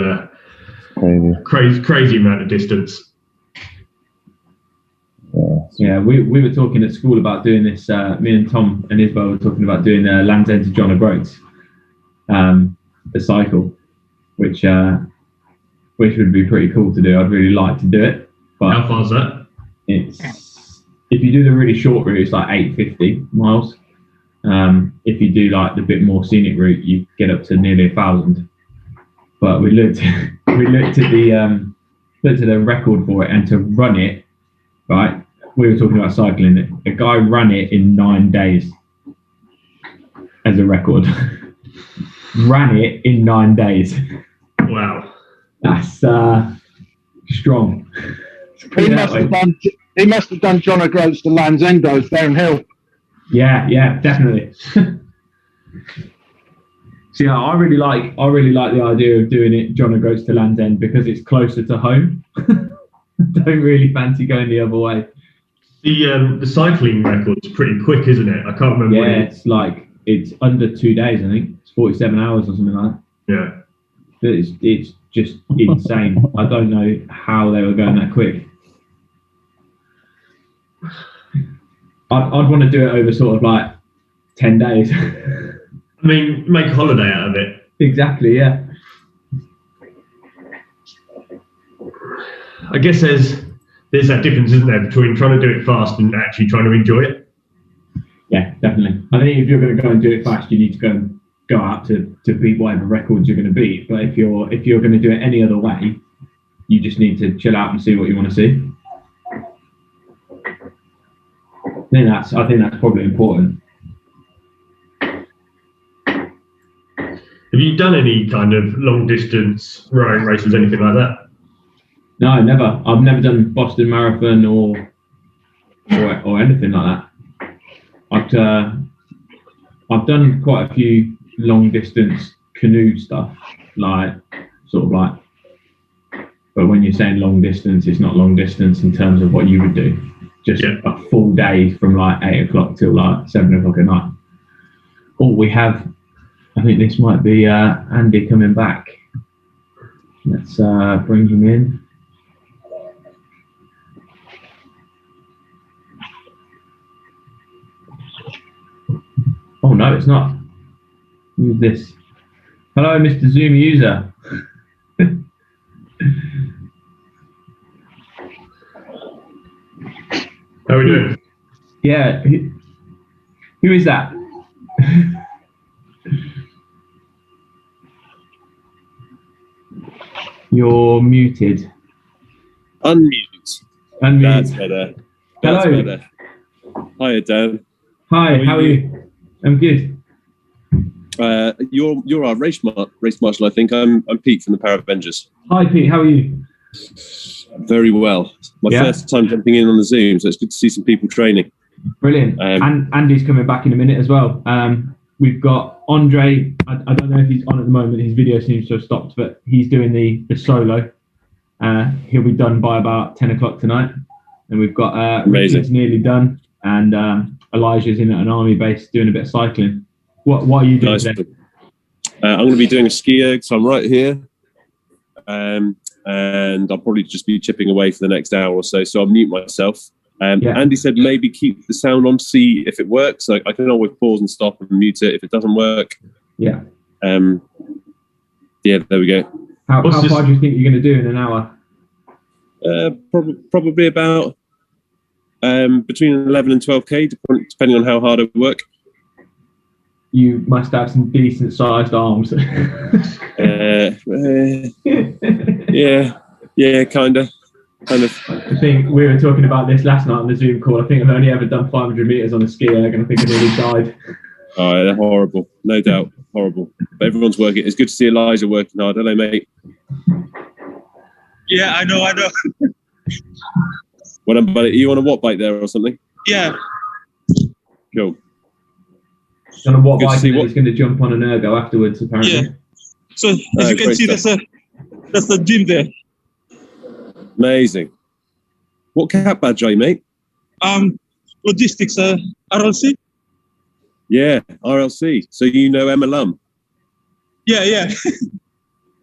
crazy. Crazy amount of distance. Yeah, we were talking at school about doing this. Me and Tom and Isabel were talking about doing Land's End to John O'Groats, the cycle, which would be pretty cool to do. I'd really like to do it. But how far is that? If you do the really short route, it's like 850 miles. If you do like the bit more scenic route, you get up to nearly 1,000. But we looked at the record for it, and to run it, right? We were talking about cycling. A guy ran it in 9 days as a record. Ran it in 9 days. Wow, that's strong. He must have done John O'Groats to Land's End downhill. Yeah, definitely. So yeah, I really like the idea of doing it John O'Groats to Land's End because it's closer to home. Don't really fancy going the other way. The cycling record's pretty quick, isn't it? I can't remember. Yeah, it's under 2 days. I think it's 47 hours or something like that. Yeah, it's just insane. I don't know how they were going that quick. I'd want to do it over sort of like 10 days. I mean, make a holiday out of it. Exactly, yeah. I guess there's that difference, isn't there, between trying to do it fast and actually trying to enjoy it. Yeah, definitely. I think if you're going to go and do it fast, you need to go out to beat whatever records you're going to beat. But if you're going to do it any other way, you just need to chill out and see what you want to see. I think that's probably important. Have you done any kind of long distance rowing races, anything like that? No, never. I've never done Boston Marathon or anything like that. I've done quite a few long distance canoe stuff, but when you're saying long distance, it's not long distance in terms of what you would do. Just a full day from like 8 o'clock till like 7 o'clock at night. Oh, I think this might be Andy coming back. Let's bring him in. Oh no, it's not. Who's this? Hello, Mr. Zoom user. How are we doing? Yeah. Who is that? You're muted. Unmute. That's better. That's Hello. better. Hi, Dan. Hi, how are you? I'm good. You're our race marshal, I think. I'm Pete from the Power Avengers. Hi, Pete. How are you? Very well. My first time jumping in on the Zoom, so it's good to see some people training. Brilliant. And Andy's coming back in a minute as well. We've got Andre. I don't know if he's on at the moment. His video seems to have stopped, but he's doing the solo. He'll be done by about 10 o'clock tonight. And we've got Richard's nearly done, and Elijah's in at an army base doing a bit of cycling. What are you doing today? I'm going to be doing a ski erg, so I'm right here. And I'll probably just be chipping away for the next hour or so. So I'll mute myself. Andy said maybe keep the sound on, see if it works. I can always pause and stop and mute it if it doesn't work. Yeah. Yeah, there we go. How far do you think you're going to do in an hour? Probably about between 11 and 12k, depending on how hard I work. You must have some decent sized arms. Yeah, kind of. I think we were talking about this last night on the Zoom call. I think I've only ever done 500 meters on a ski erg, and I think I nearly died. Oh, they're horrible, no doubt, horrible. But everyone's working. It's good to see Elijah working hard. Hello, mate. Yeah, I know. What about it? Are you on a watt bike there or something? Yeah. Cool. On a watt bike, he's going to jump on an ergo afterwards, apparently. Yeah. So as you can see, that's the gym there. Amazing. What cap badge are you, mate? Logistics, RLC. Yeah, RLC. So you know Emma Lum? Yeah.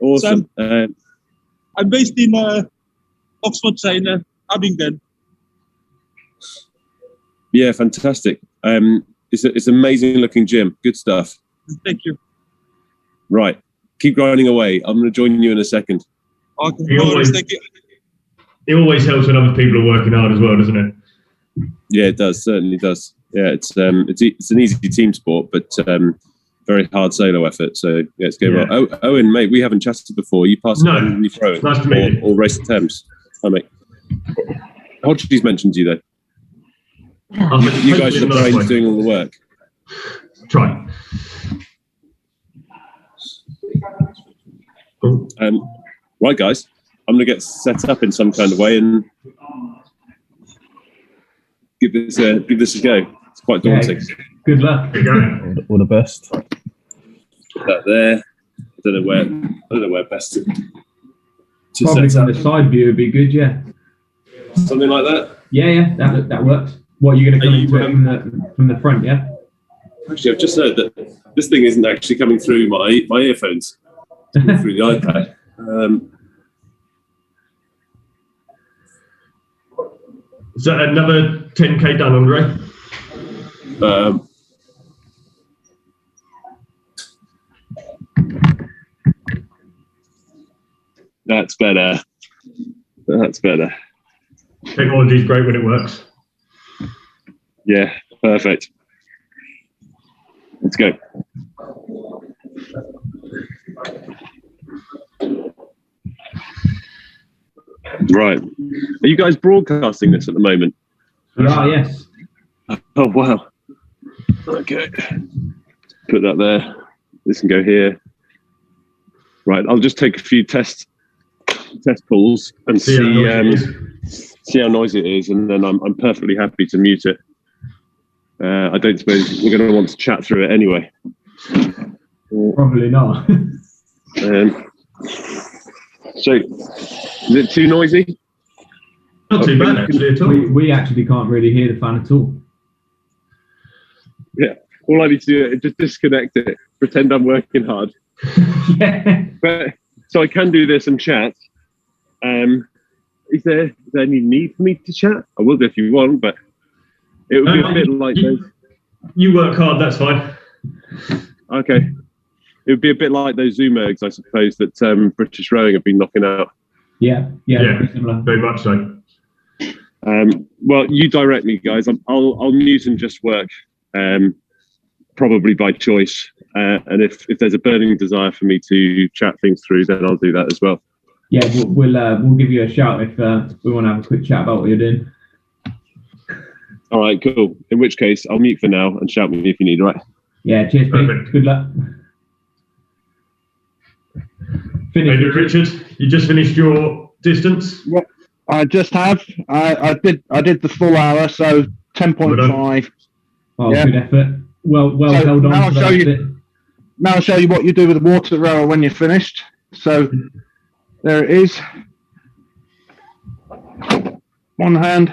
Awesome. So I'm based in Oxfordshire, in Abingdon. Yeah, fantastic. It's an amazing looking gym. Good stuff. Thank you. Right. Keep grinding away. I'm going to join you in a second. Okay. Thank you. It always helps when other people are working hard as well, doesn't it? Yeah, it does. Certainly does. Yeah, it's an easy team sport, but very hard solo effort. So yeah, it's going well. Oh, Owen, mate, we haven't chatted before. You passed on when you throw it, nice to meet you. Or Race the Thames. Hi, mate. Hodges mentioned you though. You guys are the brains doing all the work. Try. Right, guys. I'm going to get set up in some kind of way and give this a go. It's quite daunting. Yeah, good luck. All the best. That there. I don't know where best to Probably set from up. the side view would be good, yeah. Something like that. Yeah, that works. What, you're going to come into it from the front, yeah? Actually, I've just heard that this thing isn't actually coming through my earphones. It's coming through the iPad. Is that another 10k done, Andre? That's better. Technology is great when it works. Yeah, perfect. Let's go. Right. Are you guys broadcasting this at the moment? We are, yes. Oh, wow. Okay. Put that there. This can go here. Right. I'll just take a few test pulls and see how noisy it is, and then I'm perfectly happy to mute it. I don't suppose we're going to want to chat through it anyway. Probably not. So, is it too noisy? Not too bad, actually, at all. We actually can't really hear the fan at all. Yeah. All I need to do is just disconnect it, pretend I'm working hard. Yeah. But so I can do this and chat. Is there any need for me to chat? I will do if you want, but it would be a bit like those. You work hard, that's fine. Okay. It would be a bit like those Zoom ergs, I suppose, that British Rowing have been knocking out. Yeah, very similar. Very much so. Well, you direct me, guys. I'll mute and just work, probably by choice. And if there's a burning desire for me to chat things through, then I'll do that as well. Yeah, we'll give you a shout if we want to have a quick chat about what you're doing. All right, cool. In which case, I'll mute for now and shout me if you need, right? Yeah, cheers, Pete. Good luck. Maybe Richard, you just finished your distance? Yeah, I just have. I did the full hour, so 10.5. Oh, yeah. Good effort. Well so held on. Now I'll show you what you do with the water rower when you're finished. So there it is. One hand.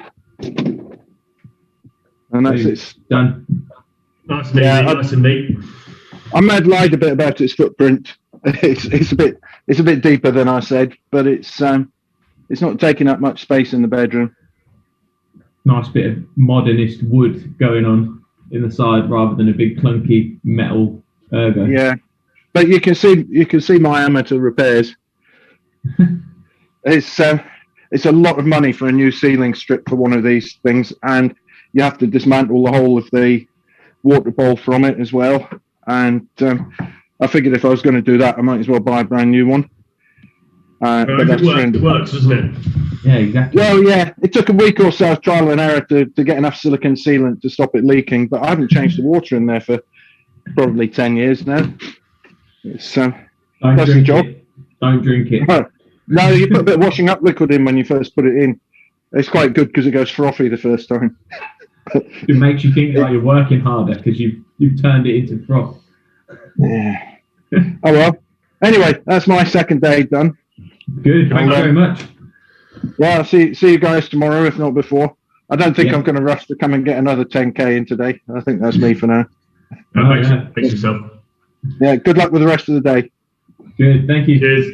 And that's it. Done. Nice and easy, nice and neat. I might have lied a bit about its footprint. It's a bit deeper than I said, but it's not taking up much space in the bedroom. nice bit of modernist wood going on in the side rather than a big clunky metal ergo. Yeah, but you can see my amateur repairs. It's a lot of money for a new ceiling strip for one of these things, and you have to dismantle the whole of the water bowl from it as well. And I figured if I was going to do that, I might as well buy a brand new one. But that's it works, doesn't it? Yeah, exactly. Well, yeah, it took a week or so of trial and error to get enough silicon sealant to stop it leaking, but I haven't changed the water in there for probably 10 years now. It's that's the job. Don't drink it. No, you put a bit of washing up liquid in when you first put it in. It's quite good because it goes frothy the first time. It makes you think like you're working harder because you've turned it into froth. Yeah. Oh well. Anyway, that's my second day done. Good. Thank you very much. Yeah, I'll see you guys tomorrow, if not before. I don't think I'm going to rush to come and get another 10k in today. I think that's me for now. Thanks yourself. Yeah, good luck with the rest of the day. Good. Thank you. Cheers,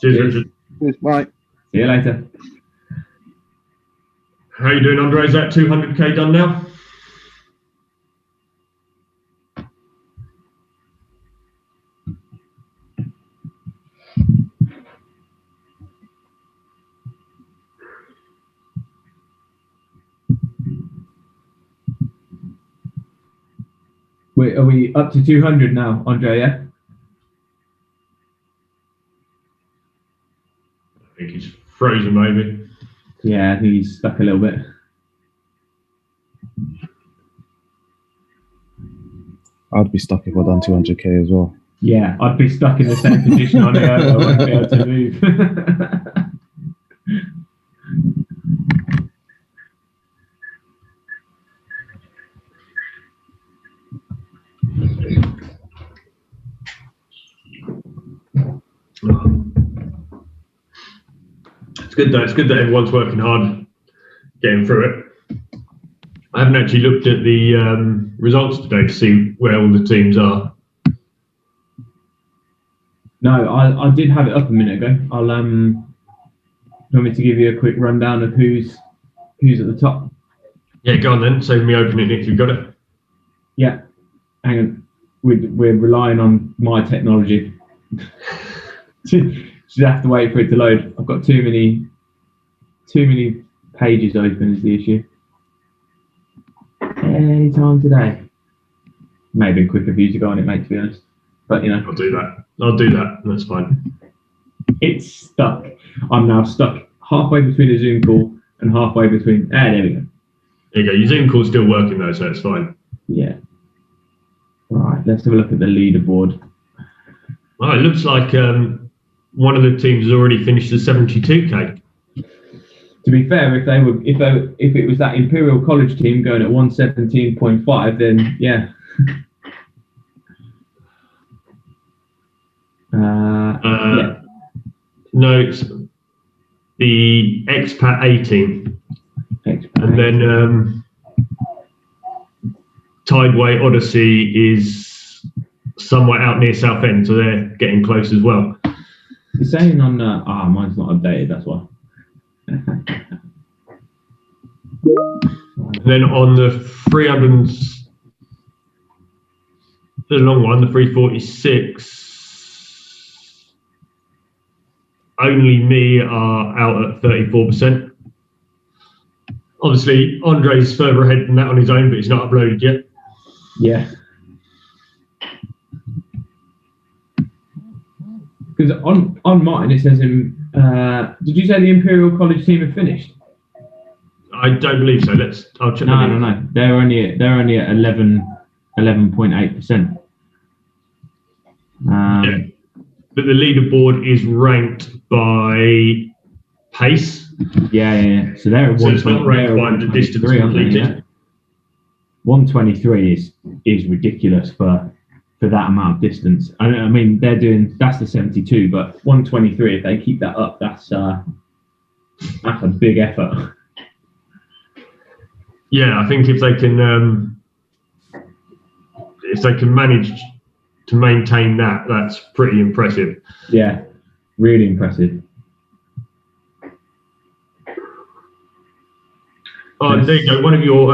Richard. Cheers, bye. See you later. How you doing, Andre? Is that 200k done now? Wait, are we up to 200 now, Andre? Yeah. I think he's frozen, maybe. Yeah, I think he's stuck a little bit. I'd be stuck if I'd done 200k as well. Yeah, I'd be stuck in the same position on the I wouldn't be able to move. It's good though. It's good that everyone's working hard, getting through it. I haven't actually looked at the results today to see where all the teams are. No, I did have it up a minute ago. I'll want me to give you a quick rundown of who's at the top. Yeah, go on then. Save me opening it if you've got it. Yeah, hang on. We're relying on my technology. Just have to wait for it to load. I've got too many pages open is the issue. Any time today. Maybe quicker for you to go on it, mate, to be honest. But you know. I'll do that. That's fine. It's stuck. I'm now stuck halfway between a Zoom call and halfway between. There we go. There you go. Your Zoom call's still working though, so it's fine. Yeah. Right. Let's have a look at the leaderboard. Well, it looks like one of the teams has already finished the 72k. To be fair, if it was that Imperial College team going at 117.5, then yeah. Yeah. No, it's the Expat 18. And then Tideway Odyssey is somewhere out near Southend, so they're getting close as well. It's saying on mine's not updated, that's why. Then on the 300, the long one, the 346, only me are out at 34%. Obviously, Andre's further ahead than that on his own, but he's not uploaded yet. Yeah. Because on mine it says did you say the Imperial College team have finished? I don't believe so. I'll check. No. They're only at 11.8%. Yeah. But the leaderboard is ranked by pace. Yeah. So they're at 123. It's not ranked by the distance completed. Yeah. 123 is ridiculous for that amount of distance. I mean, that's the 72, but 123. If they keep that up, that's a big effort. Yeah, I think if they can manage to maintain that, that's pretty impressive. Yeah, really impressive. Oh, there you go. One of your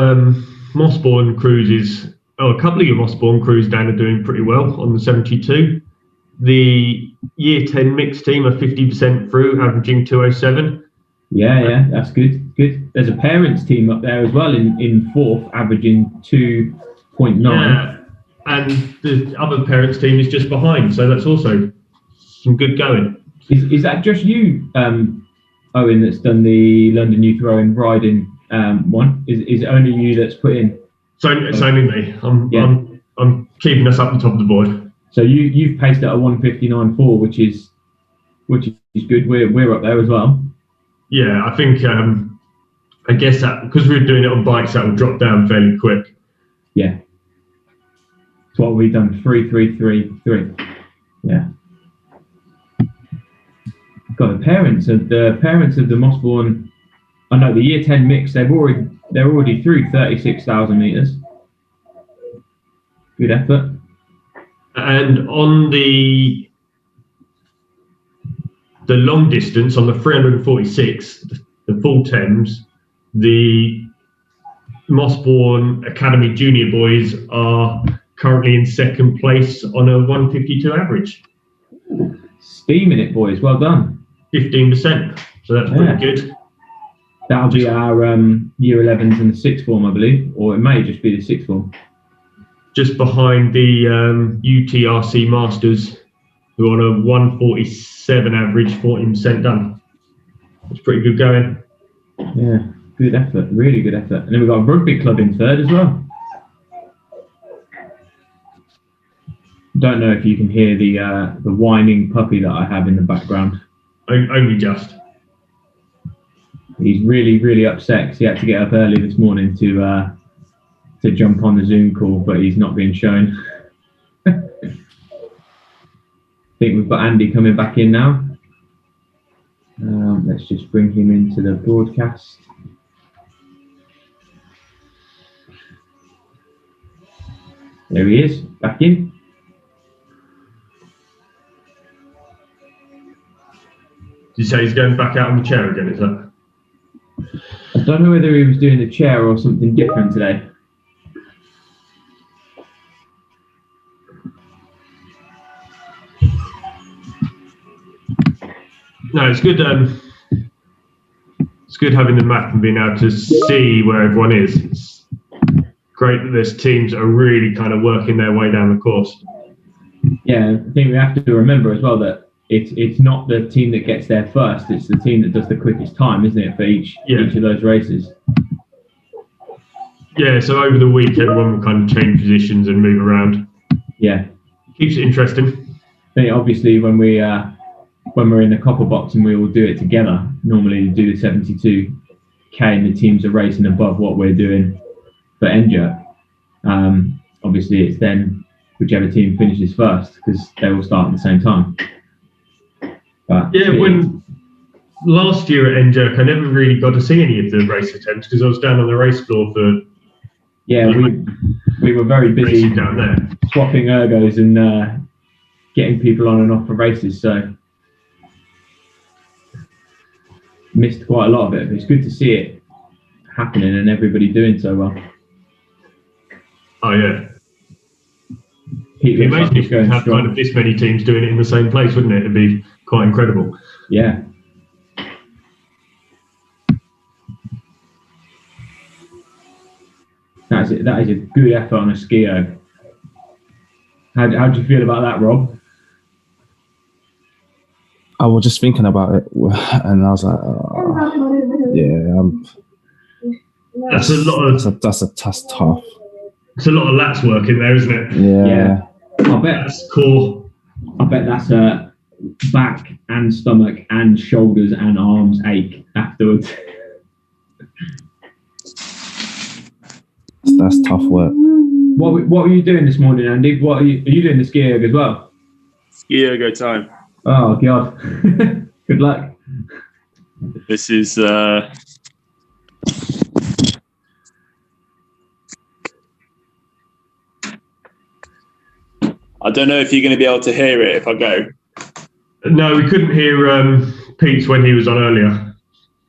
Mossbourne cruises, a couple of your Mossbourne crews down are doing pretty well on the 72. The Year 10 mixed team are 50% through, averaging 207. Yeah, that's good. Good. There's a parents team up there as well in fourth, averaging 2.9. Yeah, and the other parents team is just behind, so that's also some good going. Is that just you, Owen, that's done the London Youth Rowing Riding one? Is it only you that's put in? It's only me. I'm keeping us up the top of the board. So you've paced at a 1:59.4, which is good. We're up there as well. Yeah, I think I guess that because we're doing it on bikes, that will drop down fairly quick. Yeah. So what have we done? 3:33.3. Yeah. God, the parents of the Mossbourne. I know the Year 10 mix. They're already through 36,000 meters. Good effort. And on the long distance, on the 346, the full Thames, the Mossbourne Academy Junior boys are currently in second place on a 152 average. Steaming it, boys. Well done. 15%. So that's pretty good. That'll be our Year 11s and the sixth form, I believe, or it may just be the sixth form. Just behind the UTRC Masters, who are on a 147 average, 14% done. It's pretty good going. Yeah, good effort, really good effort. And then we've got a rugby club in third as well. Don't know if you can hear the whining puppy that I have in the background. Only just. He's really, really upset because he had to get up early this morning to jump on the Zoom call, but he's not being shown. I think we've got Andy coming back in now. Let's just bring him into the broadcast. There he is, back in. Did you say he's going back out on the chair again, is that? I don't know whether he was doing the chair or something different today. No, it's good. It's good having the map and being able to see where everyone is. It's great that there's teams that are really kind of working their way down the course. Yeah, I think we have to remember as well that it's not the team that gets there first, it's the team that does the quickest time, isn't it, for each of those races? Yeah, so over the week everyone will kind of change positions and move around. Yeah. Keeps it interesting. I think obviously when we're in the copper box and we all do it together, normally you do the 72k and the teams are racing above what we're doing for Endure. Obviously it's then whichever team finishes first because they all start at the same time. But when last year at Endure, I never really got to see any of the race attempts because I was down on the race floor for. Yeah, we were very busy down there, swapping ergos and getting people on and off for races, so missed quite a lot of it. But it's good to see it happening and everybody doing so well. Oh yeah. It'd be amazing if you could have kind of this many teams doing it in the same place, wouldn't it? It'd be quite incredible. Yeah. That is a good effort on a ski erg. How do you feel about that, Rob? I was just thinking about it, and I was like, that's a lot of. That's tough. It's a lot of lats work in there, isn't it? Yeah. I bet that's core. I bet that's back and stomach and shoulders and arms ache afterwards. That's tough work. What were you doing this morning, Andy? Are you doing the ski erg as well? Ski ergo time. Oh God! Good luck. This is I don't know if you're going to be able to hear it if I go. No, we couldn't hear Pete's when he was on earlier.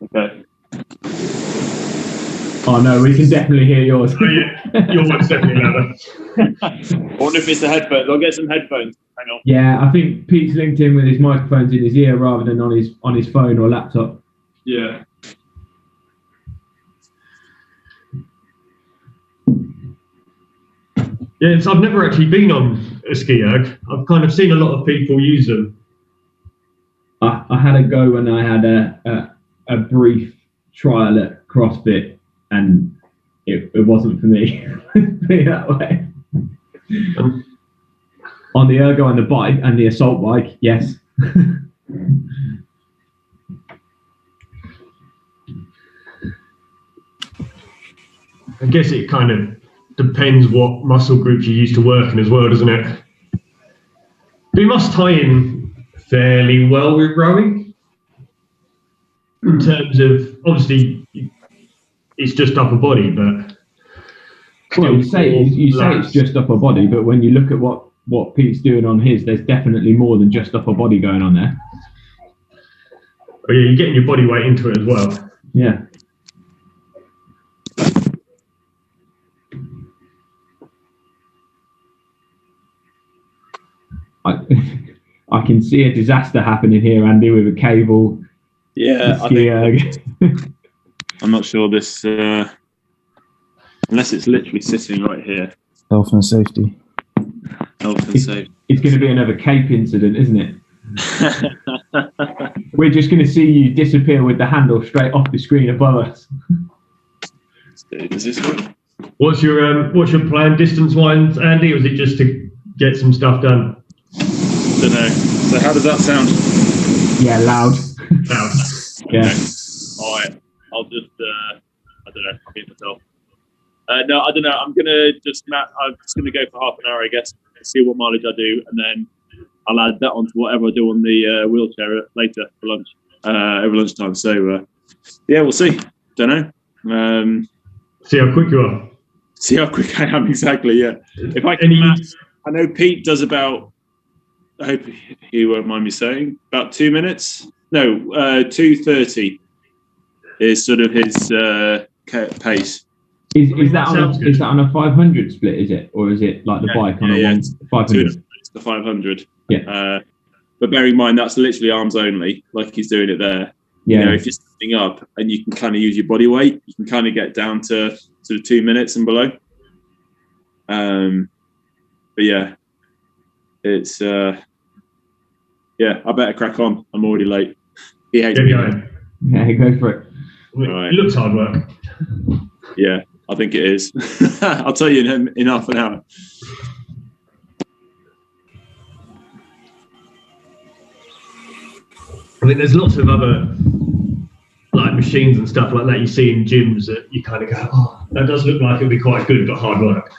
Okay. Oh no, we can definitely hear yours. Oh, yeah. Your one's definitely louder. I wonder if it's the headphones. I'll get some headphones. Hang on. Yeah, I think Pete's linked in with his microphones in his ear rather than on his phone or laptop. Yeah. Yeah, so I've never actually been on a ski erg. I've kind of seen a lot of people use them. I had a go when I had a brief trial at CrossFit, and it wasn't for me. Put it that way. On the ergo and the bike and the assault bike, yes. I guess it kind of depends what muscle groups you're used to working as well, doesn't it? But you must tie in fairly well with rowing in terms of, obviously, it's just upper body, but well, you say it's just upper body, but when you look at what Pete's doing on his, there's definitely more than just upper body going on there. Oh yeah, you're getting your body weight into it as well. Yeah. I can see a disaster happening here, Andy, with a cable. Yeah, I'm not sure this, unless it's literally sitting right here. Health and safety. Health and safety. It's going to be another cape incident, isn't it? We're just going to see you disappear with the handle straight off the screen above us. Is this one? What's your plan distance-wise, Andy, or is it just to get some stuff done? Don't know. So how does that sound? Yeah, loud. Loud. Yeah. Okay. All right. I'll just, I don't know. I'll beat myself. No, I don't know. I'm just gonna go for half an hour, I guess, see what mileage I do, and then I'll add that onto whatever I do on the wheelchair later for lunch, over lunchtime. So yeah, we'll see. Don't know. See how quick you are. See how quick I am, exactly. Yeah. If I can I know Pete does about. I hope he won't mind me saying about 2 minutes. No, 2:30 is sort of his pace. Is that on a 500 split? Is it, or is it like the bike on a 500? It's the 500. Yeah. But bearing in mind that's literally arms only, like he's doing it there. Yeah. You know, if you're standing up and you can kind of use your body weight, you can kind of get down to sort of 2 minutes and below. But yeah. It's I better crack on. I'm already late. He hates me. Yeah, go for it. Right. It looks hard work. Yeah, I think it is. I'll tell you in half an hour. I mean, there's lots of other like machines and stuff like that you see in gyms that you kind of go, oh, that does look like it'll be quite good, but hard work.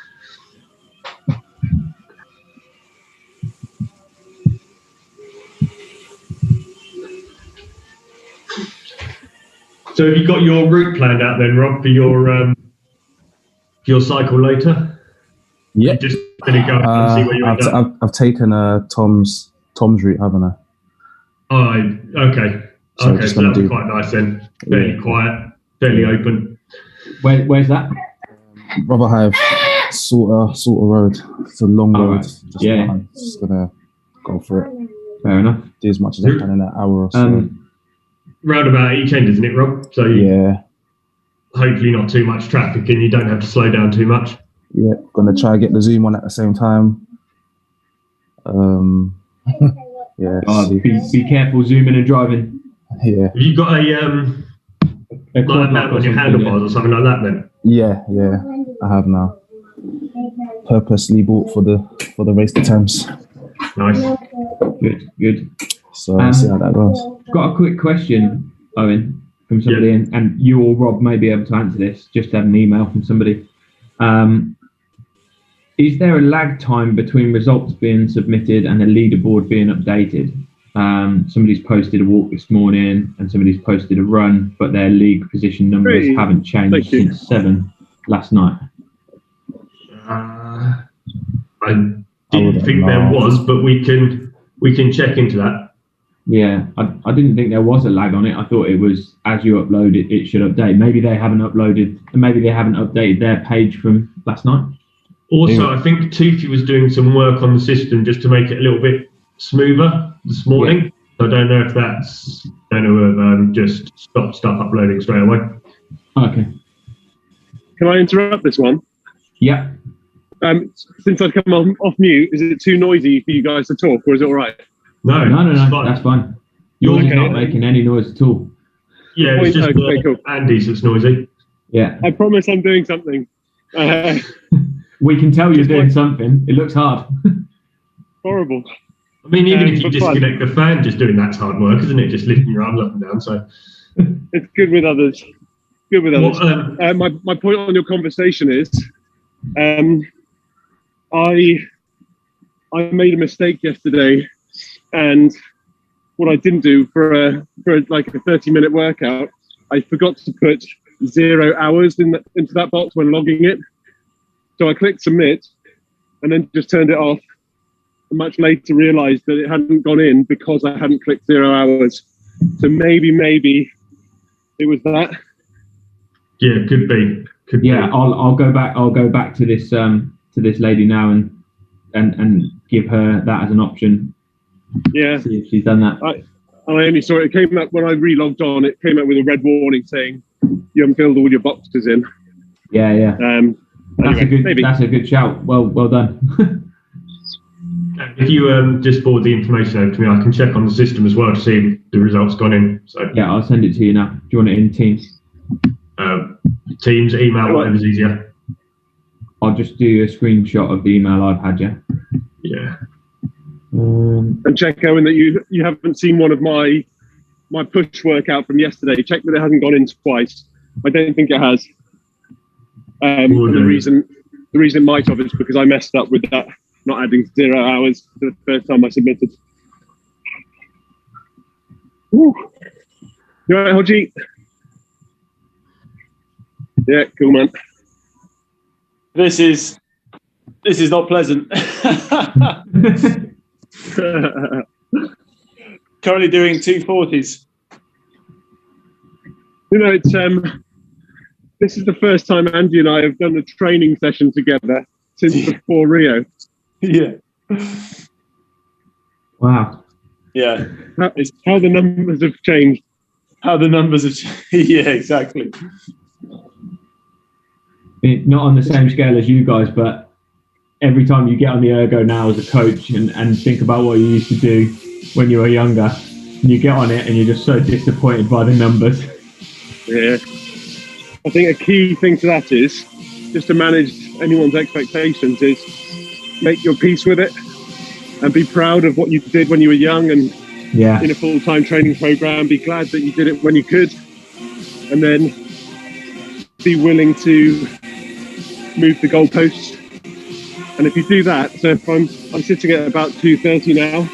So have you got your route planned out then, Rob, for your cycle later? Yeah. You're just going to go and see where you end up? I've taken Tom's route, haven't I? Oh, okay. So okay, so that'll be quite nice then. Fairly quiet, fairly open. Where's that? Rubber Hive, sort of road. It's a long road. Right. I'm just gonna go for it. Fair enough. Do as much as I can in an hour or so. Roundabout each end, isn't it, Rob? So yeah. Hopefully not too much traffic and you don't have to slow down too much. Yeah, gonna try and get the zoom on at the same time. Yeah. Be careful zooming and driving. Yeah. Have you got a like map on your handlebars or something like that then? Yeah, I have now. Purposely bought for the Race the Thames. Nice. Good. So let's see how that goes. Got a quick question, Owen, from somebody, and you or Rob may be able to answer this. Just had an email from somebody. Is there a lag time between results being submitted and the leaderboard being updated? Somebody's posted a walk this morning and somebody's posted a run, but their league position numbers haven't changed since 7 last night. I didn't think there was, but we can check into that. Yeah, I didn't think there was a lag on it. I thought it was as you upload it, it should update. Maybe they haven't updated their page from last night. Also, I think Toothy was doing some work on the system just to make it a little bit smoother this morning. Yeah. I don't know if that's going to just stop stuff uploading straight away. Okay. Can I interrupt this one? Yeah. Since I've come off mute, is it too noisy for you guys to talk, or is it all right? No, that's fine. Yours is not making any noise at all. Yeah, it's just cool. Andy's that's noisy. Yeah. I promise I'm doing something. We can tell you're doing something. It looks hard. Horrible. I mean, even if you disconnect the fan, just doing that's hard work, isn't it? Just lifting your arms up and down. So it's good with others. Good with others. My point on your conversation is, I made a mistake yesterday, and what I didn't do for like a 30-minute workout, I forgot to put 0 hours into that box when logging it. So I clicked submit and then just turned it off. And much later realized that it hadn't gone in because I hadn't clicked 0 hours. So maybe it was that. Yeah, could be. I'll go back to this lady now and give her that as an option. Yeah. See if she's done that. I only saw it came up when I re-logged on. It came up with a red warning saying you haven't filled all your boxes in. Yeah. Anyway, that's a good shout. Well done. If you just forward the information over to me, I can check on the system as well to see if the results gone in. So yeah, I'll send it to you now. Do you want it in Teams? Teams, email, whatever's easier. I'll just do a screenshot of the email I've had you. Yeah. And check, Owen, that you haven't seen one of my push workout from yesterday. Check that it hasn't gone in twice. I don't think it has. The reason it might have is because I messed up with that, not adding 0 hours for the first time I submitted. Woo. You all right, Hodgie? Yeah, cool, man. This is not pleasant. Currently doing 240s. You know, it's this is the first time Andy and I have done a training session together since before Rio. Yeah. Wow. Yeah. It's how the numbers have changed. Yeah, exactly. Not on the same scale as you guys, but every time you get on the ergo now as a coach and think about what you used to do when you were younger, and you get on it and you're just so disappointed by the numbers. Yeah. I think a key thing to that is, just to manage anyone's expectations, is make your peace with it and be proud of what you did when you were young and in a full-time training program. Be glad that you did it when you could, and then be willing to move the goalposts. And if you do that, so if I'm sitting at about 230 now,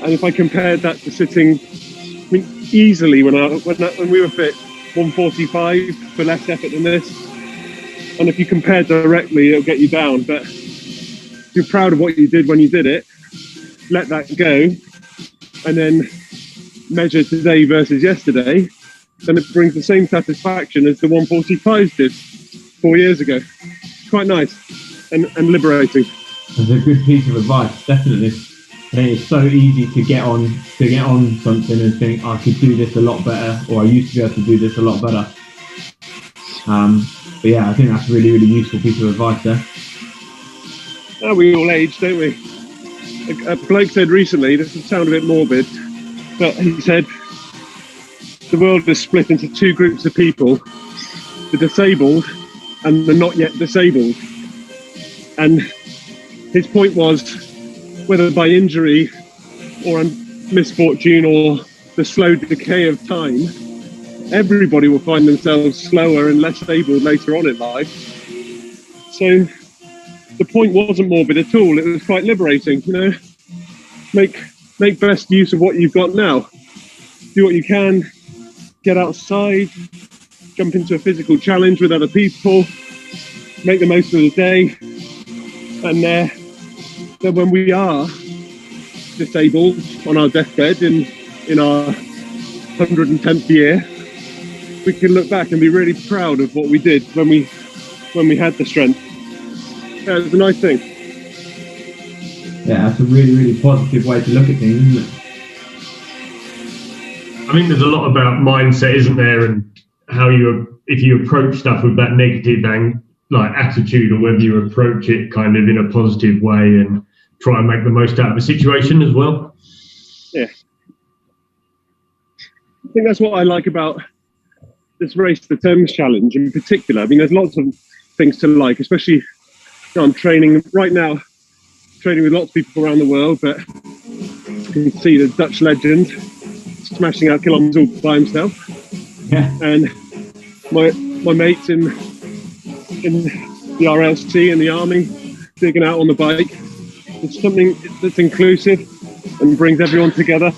and if I compared that to sitting, I mean, easily when we were fit, 145 for less effort than this. And if you compare directly, it'll get you down. But if you're proud of what you did when you did it, let that go, and then measure today versus yesterday, then it brings the same satisfaction as the 145s did 4 years ago. Quite nice and liberating. It's a good piece of advice, definitely. I think it's so easy to get on something and think, I could do this a lot better, or I used to be able to do this a lot better. But yeah, I think that's a really, really useful piece of advice there. Oh, we all age, don't we? A bloke said recently, this will sound a bit morbid, but he said the world is split into two groups of people, the disabled and the not yet disabled. And his point was, whether by injury or misfortune or the slow decay of time, everybody will find themselves slower and less able later on in life. So the point wasn't morbid at all. It was quite liberating, you know. Make best use of what you've got now. Do what you can. Get outside. Jump into a physical challenge with other people. Make the most of the day. And then when we are disabled on our deathbed in our 110th year, we can look back and be really proud of what we did when we had the strength. Yeah, it's a nice thing. Yeah, that's a really, really positive way to look at things, isn't it? I think there's a lot about mindset, isn't there, and how if you approach stuff with that negative attitude, or whether you approach it kind of in a positive way and try and make the most out of a situation as well. Yeah, I think that's what I like about this Race the Thames challenge in particular. I mean, there's lots of things to like, especially I'm training right now, training with lots of people around the world, but you can see the Dutch legend smashing out kilometers all by himself. Yeah. And my mates in the RLC and the army digging out on the bike. It's something that's inclusive and brings everyone together.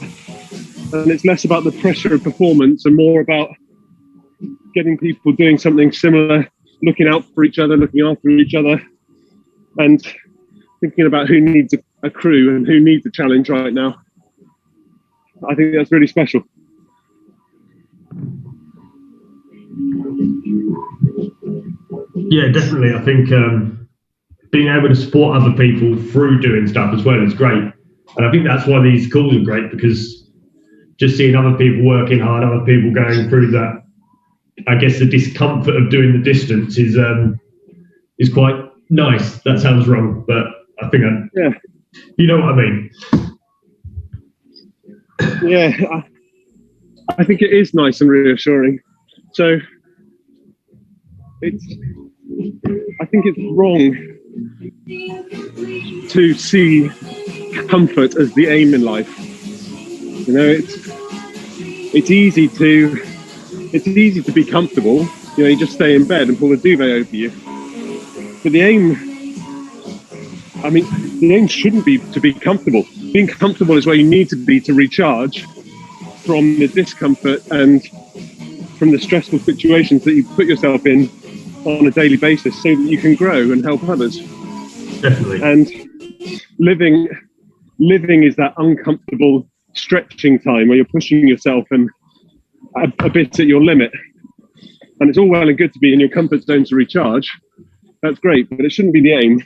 And it's less about the pressure of performance and more about getting people doing something similar, looking out for each other, looking after each other, and thinking about who needs a crew and who needs a challenge right now. I think that's really special. Yeah, definitely. I think being able to support other people through doing stuff as well is great. And I think that's why these calls are great, because just seeing other people working hard, other people going through that, I guess the discomfort of doing the distance is quite nice. That sounds wrong, but I think you know what I mean. Yeah, I think it is nice and reassuring. So I think it's wrong to see comfort as the aim in life. You know, it's easy to be comfortable. You know, you just stay in bed and pull a duvet over you. But the aim shouldn't be to be comfortable. Being comfortable is where you need to be to recharge from the discomfort and from the stressful situations that you put yourself in on a daily basis, so that you can grow and help others. Definitely. And living is that uncomfortable stretching time where you're pushing yourself and a bit at your limit. And it's all well and good to be in your comfort zone to recharge. That's great, but it shouldn't be the aim.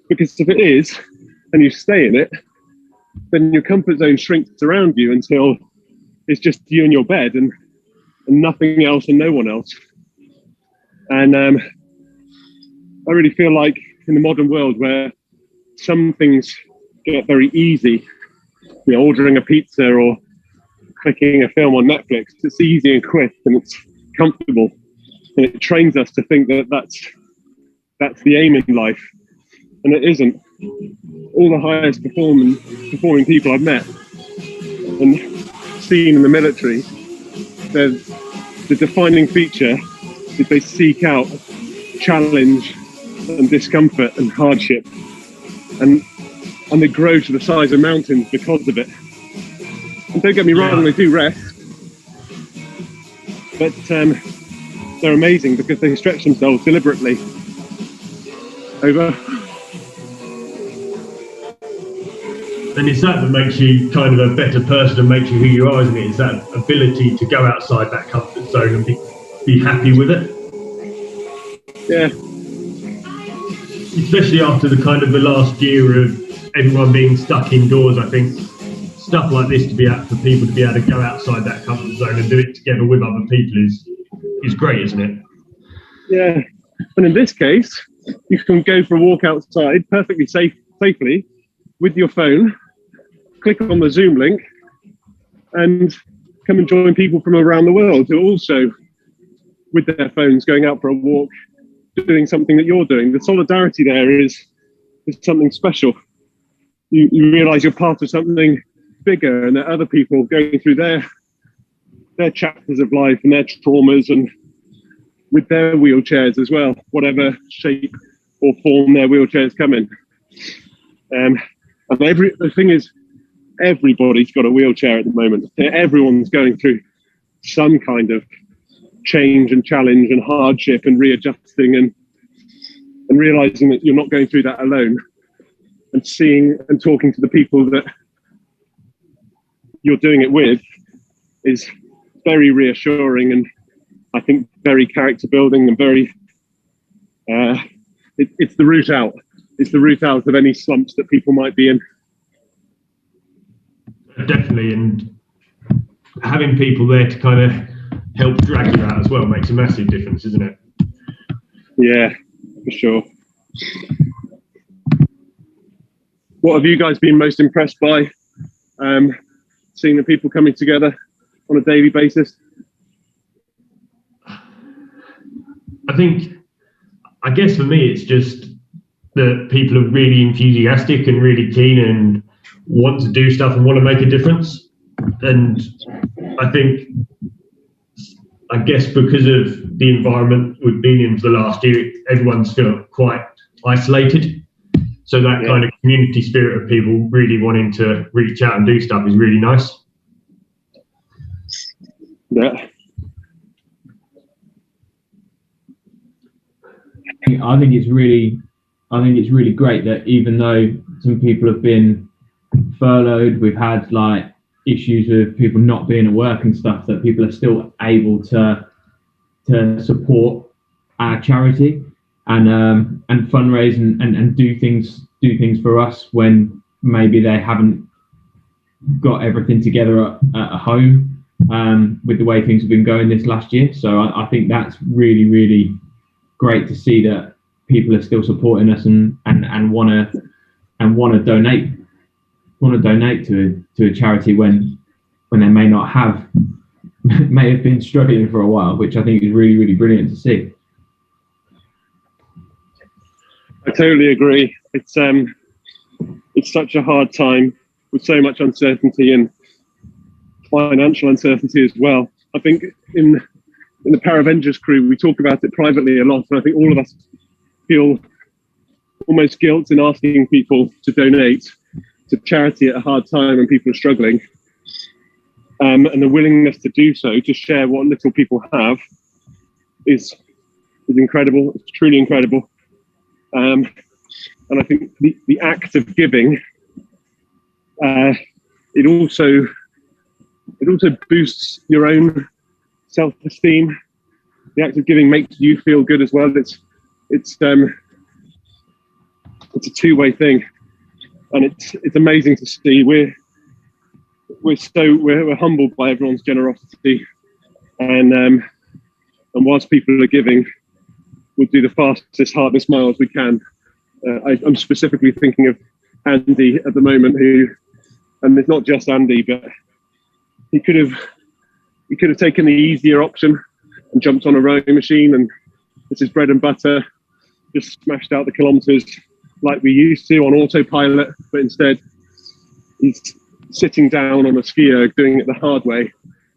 Because if it is, and you stay in it, then your comfort zone shrinks around you until it's just you in your bed and nothing else and no one else. And I really feel like in the modern world where some things get very easy, you know, ordering a pizza or clicking a film on Netflix, it's easy and quick and it's comfortable. And it trains us to think that that's the aim in life. And it isn't. All the highest performing people I've met and seen in the military, the defining feature is they seek out challenge and discomfort and hardship, and they grow to the size of mountains because of it. And don't get me wrong, they do rest, but they're amazing because they stretch themselves deliberately. Over. And it's that makes you kind of a better person and makes you who you are, isn't it? It's that ability to go outside that comfort zone and be happy with it. Yeah. Especially after the last year of everyone being stuck indoors, I think stuff like this for people to be able to go outside that comfort zone and do it together with other people is great, isn't it? Yeah. And in this case, you can go for a walk outside perfectly safely with your phone, click on the Zoom link, and come and join people from around the world who are also, with their phones, going out for a walk, doing something that you're doing. The solidarity there is something special. You realise you're part of something bigger, and that other people going through their chapters of life and their traumas and with their wheelchairs as well, whatever shape or form their wheelchairs come in. And the thing is, everybody's got a wheelchair at the moment. Everyone's going through some kind of change and challenge and hardship and readjusting and realizing that you're not going through that alone, and seeing and talking to the people that you're doing it with is very reassuring, and I think very character building, and very it's the route out. It's the route out of any slumps that people might be in. Definitely, and having people there to kind of help drag you out as well makes a massive difference, isn't it? Yeah, for sure. What have you guys been most impressed by, seeing the people coming together on a daily basis? I guess for me, it's just that people are really enthusiastic and really keen and want to do stuff and want to make a difference. And I guess because of the environment we've been in for the last year, everyone's felt quite isolated. So that kind of community spirit of people really wanting to reach out and do stuff is really nice. Yeah. I think it's really great that even though some people have been furloughed, we've had like issues with people not being at work and stuff, that people are still able to support our charity and fundraise and do things for us when maybe they haven't got everything together at home, with the way things have been going this last year. So I think that's really, really great to see that people are still supporting us and want to donate to a charity when they may have been struggling for a while, which I think is really, really brilliant to see. I totally agree. It's such a hard time with so much uncertainty and financial uncertainty as well. I think in the Paravengers crew, we talk about it privately a lot, and I think all of us feel almost guilt in asking people to donate to charity at a hard time when people are struggling. And the willingness to do so, to share what little people have, is incredible. It's truly incredible. And I think the act of giving, it also boosts your own self-esteem. The act of giving makes you feel good as well. It's a two-way thing, and it's amazing to see. We're humbled by everyone's generosity, and whilst people are giving, we'll do the fastest, hardest miles we can. I'm specifically thinking of Andy at the moment, and it's not just Andy, but he could have taken the easier option and jumped on a rowing machine, and this is bread and butter, just smashed out the kilometres like we used to on autopilot, but instead he's sitting down on a skier, doing it the hard way,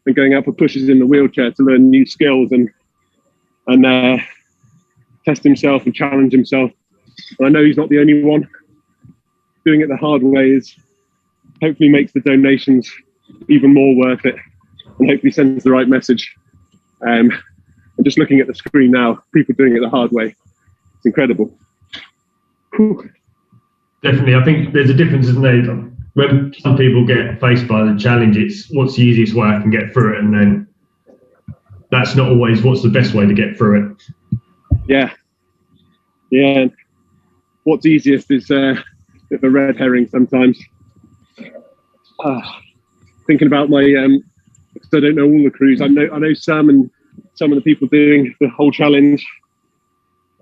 and going out for pushes in the wheelchair to learn new skills and test himself and challenge himself. And I know he's not the only one. Doing it the hard way is hopefully makes the donations even more worth it, and hopefully sends the right message. And just looking at the screen now, people doing it the hard way, it's incredible. Whew. Definitely, I think there's a difference, isn't there? When some people get faced by the challenge, it's what's the easiest way I can get through it, and then that's not always what's the best way to get through it. Yeah. What's easiest is a bit of a red herring sometimes. Thinking about my, because I don't know all the crews. I know Sam and some of the people doing the whole challenge.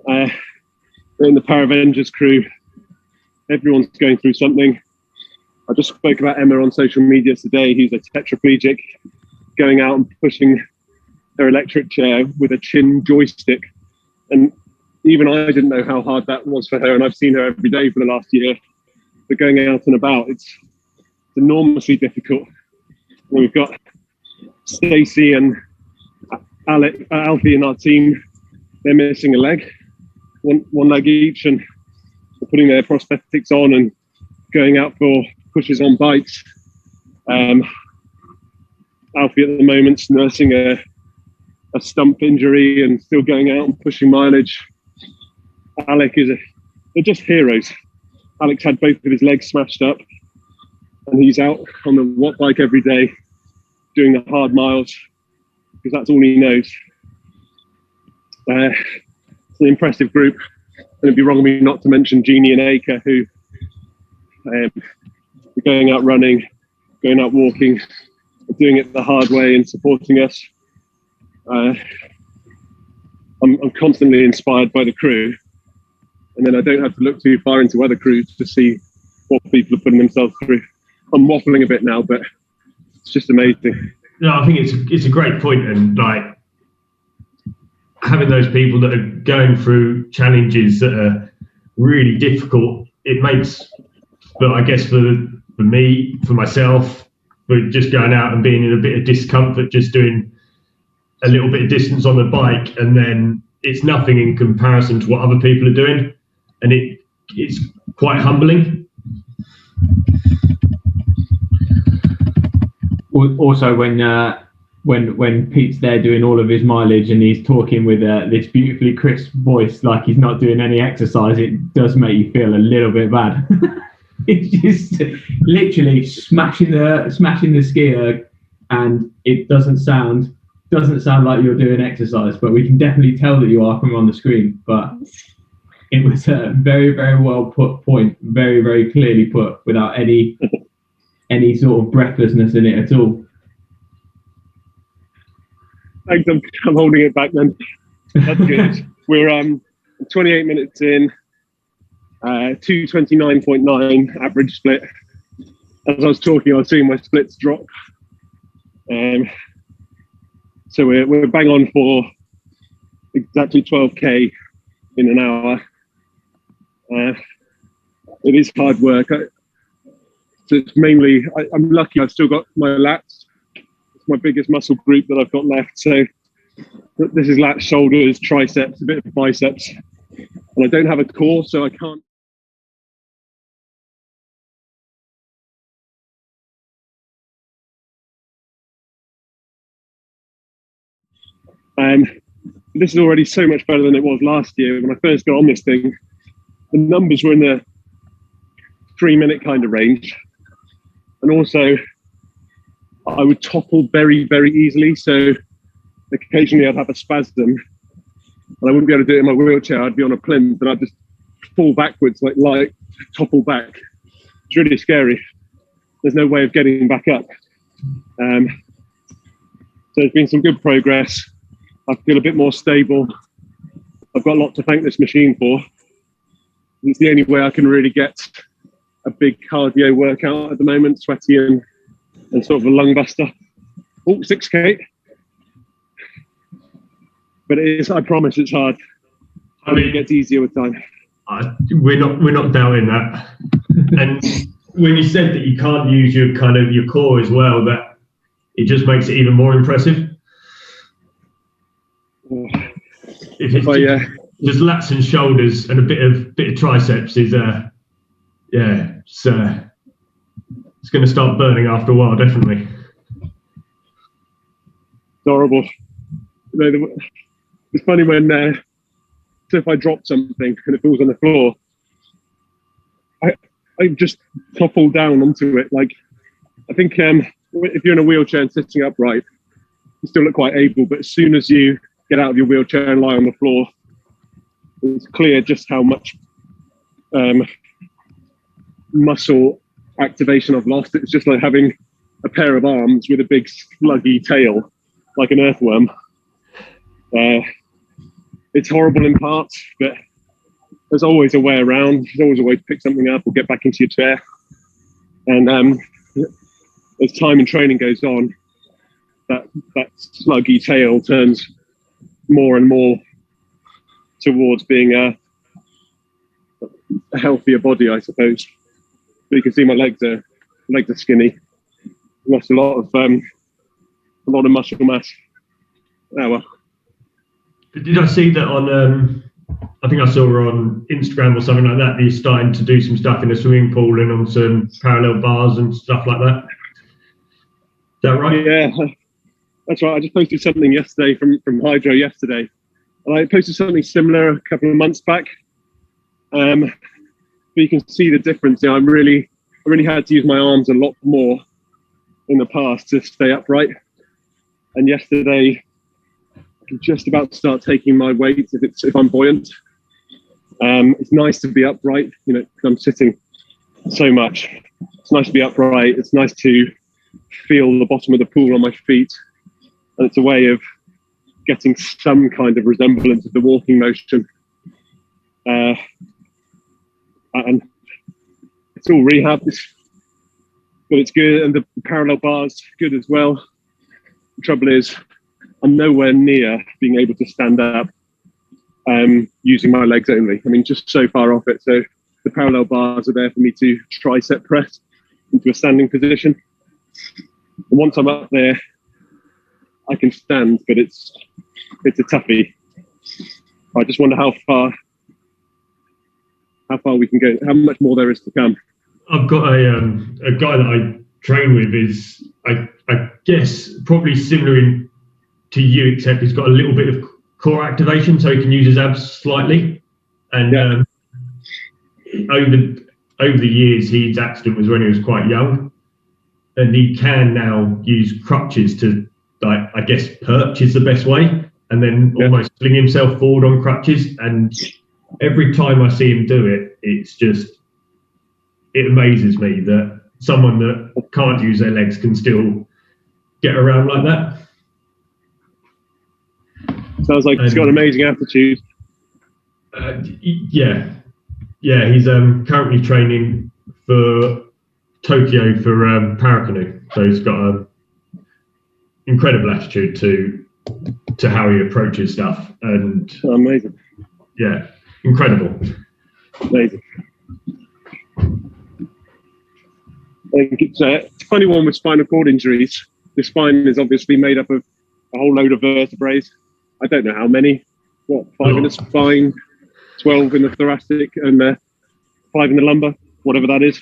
In the Paravengers crew, everyone's going through something. I just spoke about Emma on social media today, who's a tetraplegic, going out and pushing her electric chair with a chin joystick. And even I didn't know how hard that was for her, and I've seen her every day for the last year. But going out and about, it's enormously difficult. We've got Stacey and Alfie in our team. They're missing a leg, one leg each, and they're putting their prosthetics on and going out for pushes on bikes. Alfie at the moment's nursing a stump injury and still going out and pushing mileage. Alec they're just heroes. Alex had both of his legs smashed up, and he's out on the watt bike every day doing the hard miles because that's all he knows. It's an impressive group, and it'd be wrong of me not to mention Jeannie and Acre, who are going out running, going out walking, doing it the hard way and supporting us. I'm constantly inspired by the crew, and then I don't have to look too far into other crews to see what people are putting themselves through. I'm waffling a bit now, but it's just amazing. No, I think it's a great point, and like having those people that are going through challenges that are really difficult, it makes, but I guess for me, for myself, for just going out and being in a bit of discomfort, just doing a little bit of distance on the bike, and then it's nothing in comparison to what other people are doing, and it's quite humbling. Also, when Pete's there doing all of his mileage and he's talking with this beautifully crisp voice, like he's not doing any exercise, it does make you feel a little bit bad. It's just literally smashing the skier, and it doesn't sound like you're doing exercise, but we can definitely tell that you are from on the screen. But it was a very, very well put point, very, very clearly put, without any sort of breathlessness in it at all. Thanks, I'm holding it back then. That's good. We're 28 minutes in, 229.9 average split. As I was talking, I was seeing my splits drop. So we're bang on for exactly 12k in an hour. It is hard work. So it's mainly, I'm lucky I've still got my lats. It's my biggest muscle group that I've got left. So this is lats, shoulders, triceps, a bit of biceps. And I don't have a core, so I can't. This is already so much better than it was last year. When I first got on this thing, the numbers were in the 3-minute kind of range. And also, I would topple very, very easily. So occasionally I'd have a spasm and I wouldn't be able to do it in my wheelchair. I'd be on a plinth and I'd just fall backwards, like topple back. It's really scary. There's no way of getting back up. So there's been some good progress. I feel a bit more stable. I've got a lot to thank this machine for. It's the only way I can really get a big cardio workout at the moment, sweaty and sort of a lung buster. Oh, 6k. But it is, I promise it's hard. I mean, it gets easier with time. We're not doubting that. And when you said that you can't use your core as well, that it just makes it even more impressive. If it's just lats and shoulders and a bit of triceps is it's going to start burning after a while, definitely. It's horrible. It's funny when so if I drop something and it falls on the floor, I just topple down onto it. Like, I think if you're in a wheelchair and sitting upright, you still look quite able, but as soon as you get out of your wheelchair and lie on the floor, it's clear just how much muscle activation I've lost. It's just like having a pair of arms with a big sluggy tail, like an earthworm. It's horrible in parts, but there's always a way around. There's always a way to pick something up or get back into your chair. And as time and training goes on, that sluggy tail turns more and more towards being a healthier body, I suppose. But you can see my legs are skinny. Lost a lot of muscle mass. Oh well. Did I see that on? I think I saw on Instagram or something like that. You're starting to do some stuff in the swimming pool and on some parallel bars and stuff like that. Is that right? Yeah, that's right. I just posted something yesterday from Hydro yesterday, and I posted something similar a couple of months back. But you can see the difference. I'm really really had to use my arms a lot more in the past to stay upright. And yesterday, I can just about start taking my weight if I'm buoyant. It's nice to be upright, you know, because I'm sitting so much. It's nice to be upright. It's nice to feel the bottom of the pool on my feet. And it's a way of getting some kind of resemblance of the walking motion. And it's all rehab, but it's good. And the parallel bars, good as well. The trouble is, I'm nowhere near being able to stand up using my legs only. I mean, just so far off it. So the parallel bars are there for me to tricep press into a standing position. And once I'm up there, I can stand, but it's a toughie. I just wonder how far we can go, how much more there is to come. I've got a guy that I train with is, I guess, probably similar to you, except he's got a little bit of core activation, so he can use his abs slightly. And over the years, his accident was when he was quite young, and he can now use crutches to, like, I guess, perch is the best way, and then almost fling himself forward on crutches. And every time I see him do it, it amazes me that someone that can't use their legs can still get around like that. Sounds like he's got an amazing aptitude. Yeah, he's currently training for Tokyo for paracanoe, so he's got an incredible attitude to how he approaches stuff. And amazing. Yeah, incredible. Amazing. It's a funny one with spinal cord injuries. The spine is obviously made up of a whole load of vertebrae. I don't know how many. 5 in the spine, 12 in the thoracic, and 5 in the lumbar, whatever that is.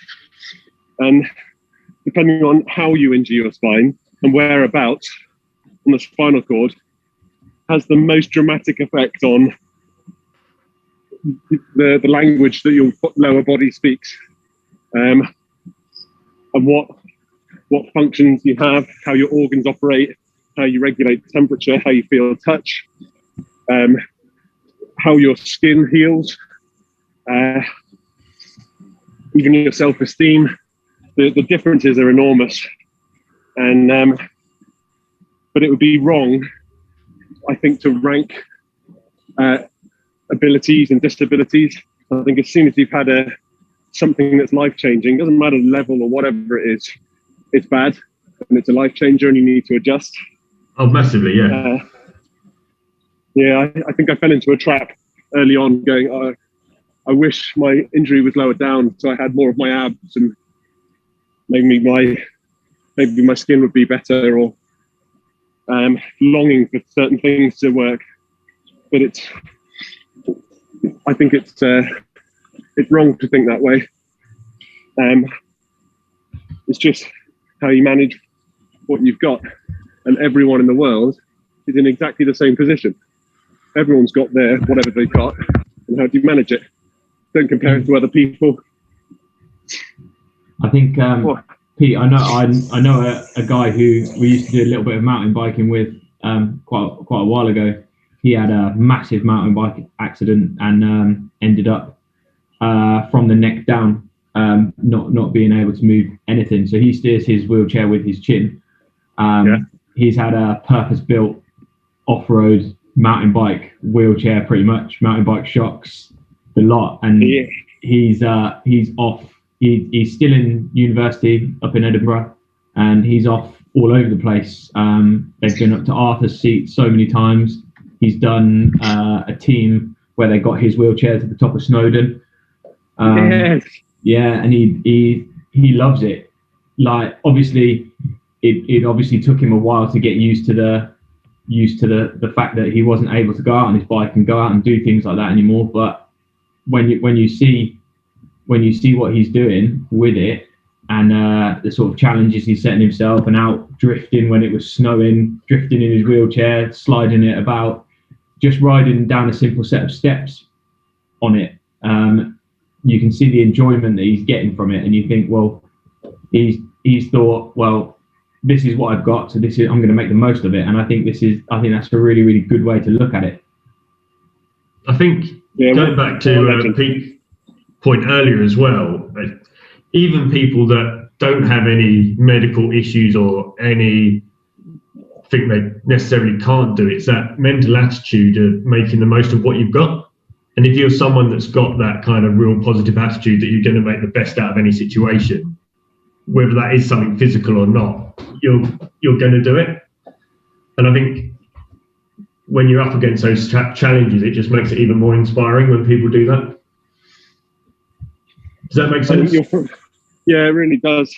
And depending on how you injure your spine and whereabouts on the spinal cord, has the most dramatic effect on the language that your lower body speaks, and what functions you have, how your organs operate, how you regulate temperature, how you feel touch, how your skin heals, even your self-esteem. The differences are enormous, and but it would be wrong, I think, to rank abilities and disabilities. I think as soon as you've had something that's life-changing, doesn't matter the level or whatever it is, it's bad and it's a life changer and you need to adjust. Oh, massively, yeah. I think I fell into a trap early on going, I wish my injury was lower down so I had more of my abs and maybe my skin would be better, or longing for certain things to work. But I think it's wrong to think that way. It's just how you manage what you've got, and everyone in the world is in exactly the same position. Everyone's got whatever they've got, and how do you manage it? Don't compare it to other people. I think Pete, I know a guy who we used to do a little bit of mountain biking with quite a while ago. He had a massive mountain bike accident and ended up from the neck down, not being able to move anything. So he steers his wheelchair with his chin. He's had a purpose-built off-road mountain bike wheelchair, pretty much, mountain bike shocks, the lot. And he's off. He's still in university up in Edinburgh, and he's off all over the place. They've been up to Arthur's Seat so many times. He's done a team where they got his wheelchair to the top of Snowdon. Yeah, and he loves it. Like, obviously, it obviously took him a while to get used to the fact that he wasn't able to go out on his bike and go out and do things like that anymore. But when you see what he's doing with it, and the sort of challenges he's setting himself, and out drifting when it was snowing, drifting in his wheelchair, sliding it about, just riding down a simple set of steps on it, you can see the enjoyment that he's getting from it, and you think, well, he's thought, well, this is what I've got, so I'm going to make the most of it. And I think that's a really, really good way to look at it. I think going back to Pete's point earlier as well, even people that don't have any medical issues or any think they necessarily can't do it, it's that mental attitude of making the most of what you've got. And if you're someone that's got that kind of real positive attitude that you're going to make the best out of any situation, whether that is something physical or not, you're going to do it. And I think when you're up against those challenges, it just makes it even more inspiring when people do that. Does that make sense? Yeah, it really does.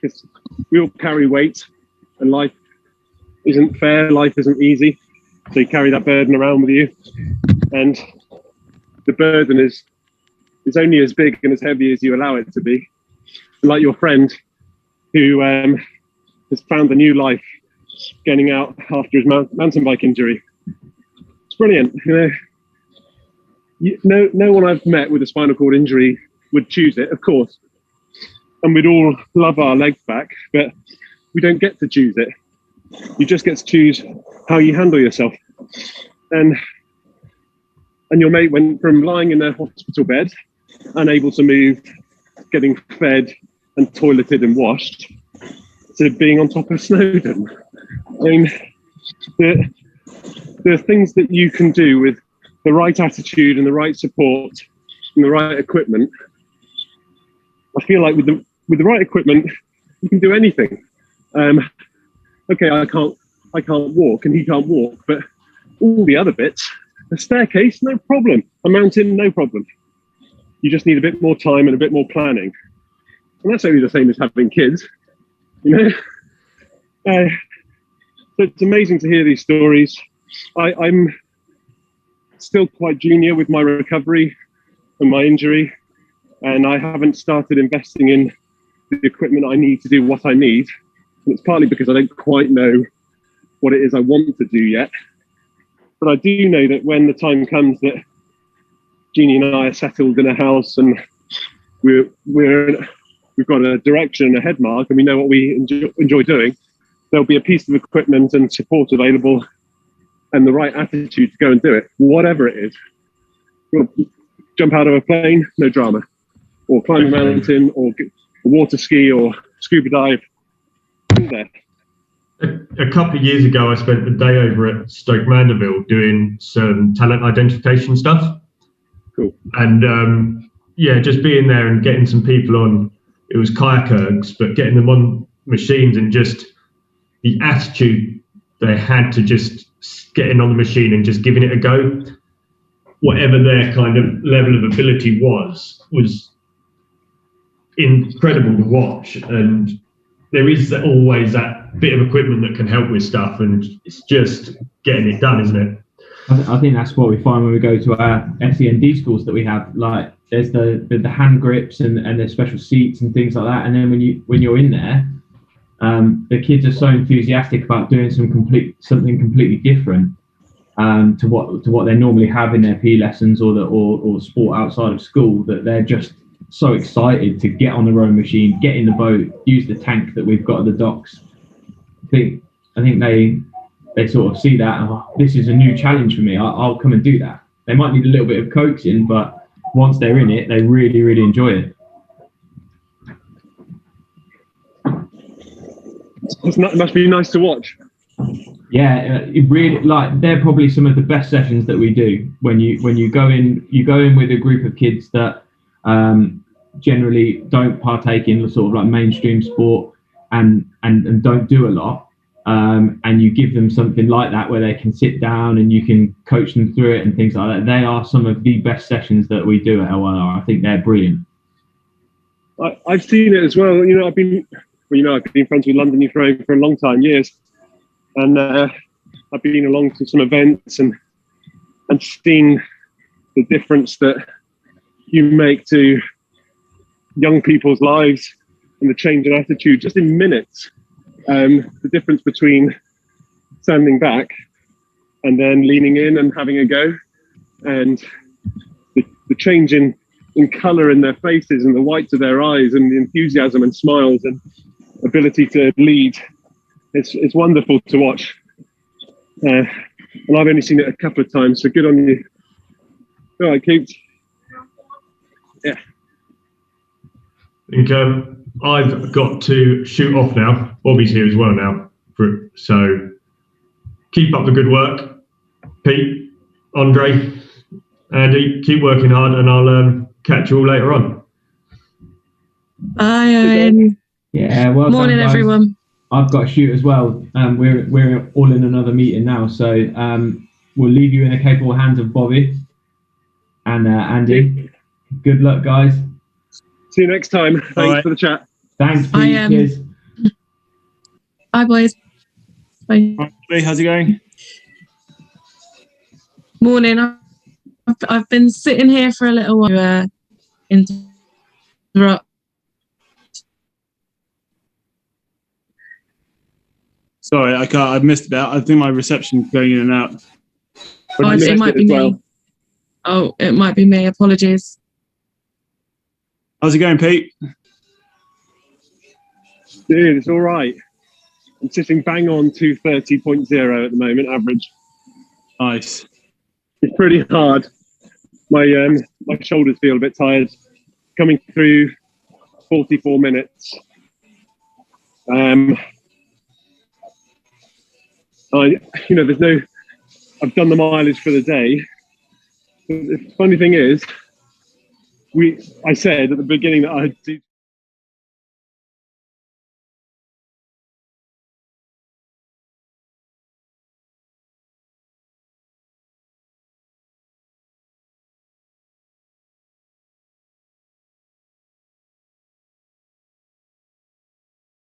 Because we all carry weight, and life isn't fair, life isn't easy. So you carry that burden around with you, and the burden is only as big and as heavy as you allow it to be. Like your friend who has found a new life getting out after his mountain bike injury. It's brilliant. No one I've met with a spinal cord injury would choose it, of course. And we'd all love our legs back, but we don't get to choose it. You just get to choose how you handle yourself. And your mate went from lying in a hospital bed, unable to move, getting fed and toileted and washed, to being on top of Snowdon. I mean, the things that you can do with the right attitude and the right support and the right equipment, I feel like with the right equipment, you can do anything. Okay, I can't walk and he can't walk, but all the other bits, a staircase, no problem. A mountain, no problem. You just need a bit more time and a bit more planning. And that's only the same as having kids, you know? So it's amazing to hear these stories. I'm still quite junior with my recovery and my injury, and I haven't started investing in the equipment I need to do what I need. And it's partly because I don't quite know what it is I want to do yet. But I do know that when the time comes that Jeannie and I are settled in a house and we've got a direction and a head mark and we know what we enjoy doing, there'll be a piece of equipment and support available and the right attitude to go and do it, whatever it is. Jump out of a plane, no drama. Or climb a mountain, or water ski, or scuba dive. There. A couple of years ago, I spent a day over at Stoke Mandeville doing some talent identification stuff. Cool. And just being there and getting some people on, it was kayak ergs, but getting them on machines and just the attitude they had to just getting on the machine and just giving it a go, whatever their kind of level of ability was incredible to watch. And there is always that bit of equipment that can help with stuff, and it's just getting it done, isn't it? I think that's what we find when we go to our SEND schools that we have. Like there's the hand grips and there's special seats and things like that. And then when you're in there, the kids are so enthusiastic about doing something completely different to what they normally have in their PE lessons or sport outside of school, that they're just so excited to get on the rowing machine, get in the boat, use the tank that we've got at the docks. I think they sort of see that, oh, this is a new challenge for me, I'll come and do that. They might need a little bit of coaxing, but once they're in it, they really, really enjoy it. It must be nice to watch. Yeah, it really, like, they're probably some of the best sessions that we do when you go in with a group of kids that generally don't partake in the sort of like mainstream sport and don't do a lot, and you give them something like that where they can sit down and you can coach them through it and things like that. They are some of the best sessions that we do at LYR. I think they're brilliant. I've seen it as well. I've been friends with London Youth Rowing for a long time, years, and I've been along to some events and seen the difference that you make to young people's lives and the change in attitude just in minutes. The difference between standing back and then leaning in and having a go, and the change in and colour in their faces and the whites of their eyes and the enthusiasm and smiles and ability to lead. It's wonderful to watch. And I've only seen it a couple of times, so good on you. All right, Keith. Yeah. I think I've got to shoot off now. Bobby's here as well now. So keep up the good work. Pete, Andre, Andy, keep working hard, and I'll catch you all later on. Bye, Owen. Yeah, well Morning, done, guys. everyone. I've got to shoot as well. We're all in another meeting now, so we'll leave you in the capable hands of Bobby and Andy. Good luck, guys. See you next time. Thanks for the chat. Thanks, Pete. Cheers. Bye, boys. Bye. Hey, how's it going? Morning. I've been sitting here for a little while. Interrupt. Sorry, I can't. I missed that. I think my reception's going in and out. Oh, it might be me. Oh, it might be me. Apologies. How's it going, Pete? Dude, it's all right. I'm sitting bang on 230.0 at the moment, average. Nice. It's pretty hard. My shoulders feel a bit tired. Coming through 44 minutes. I've done the mileage for the day. The funny thing is, I said at the beginning that I'd do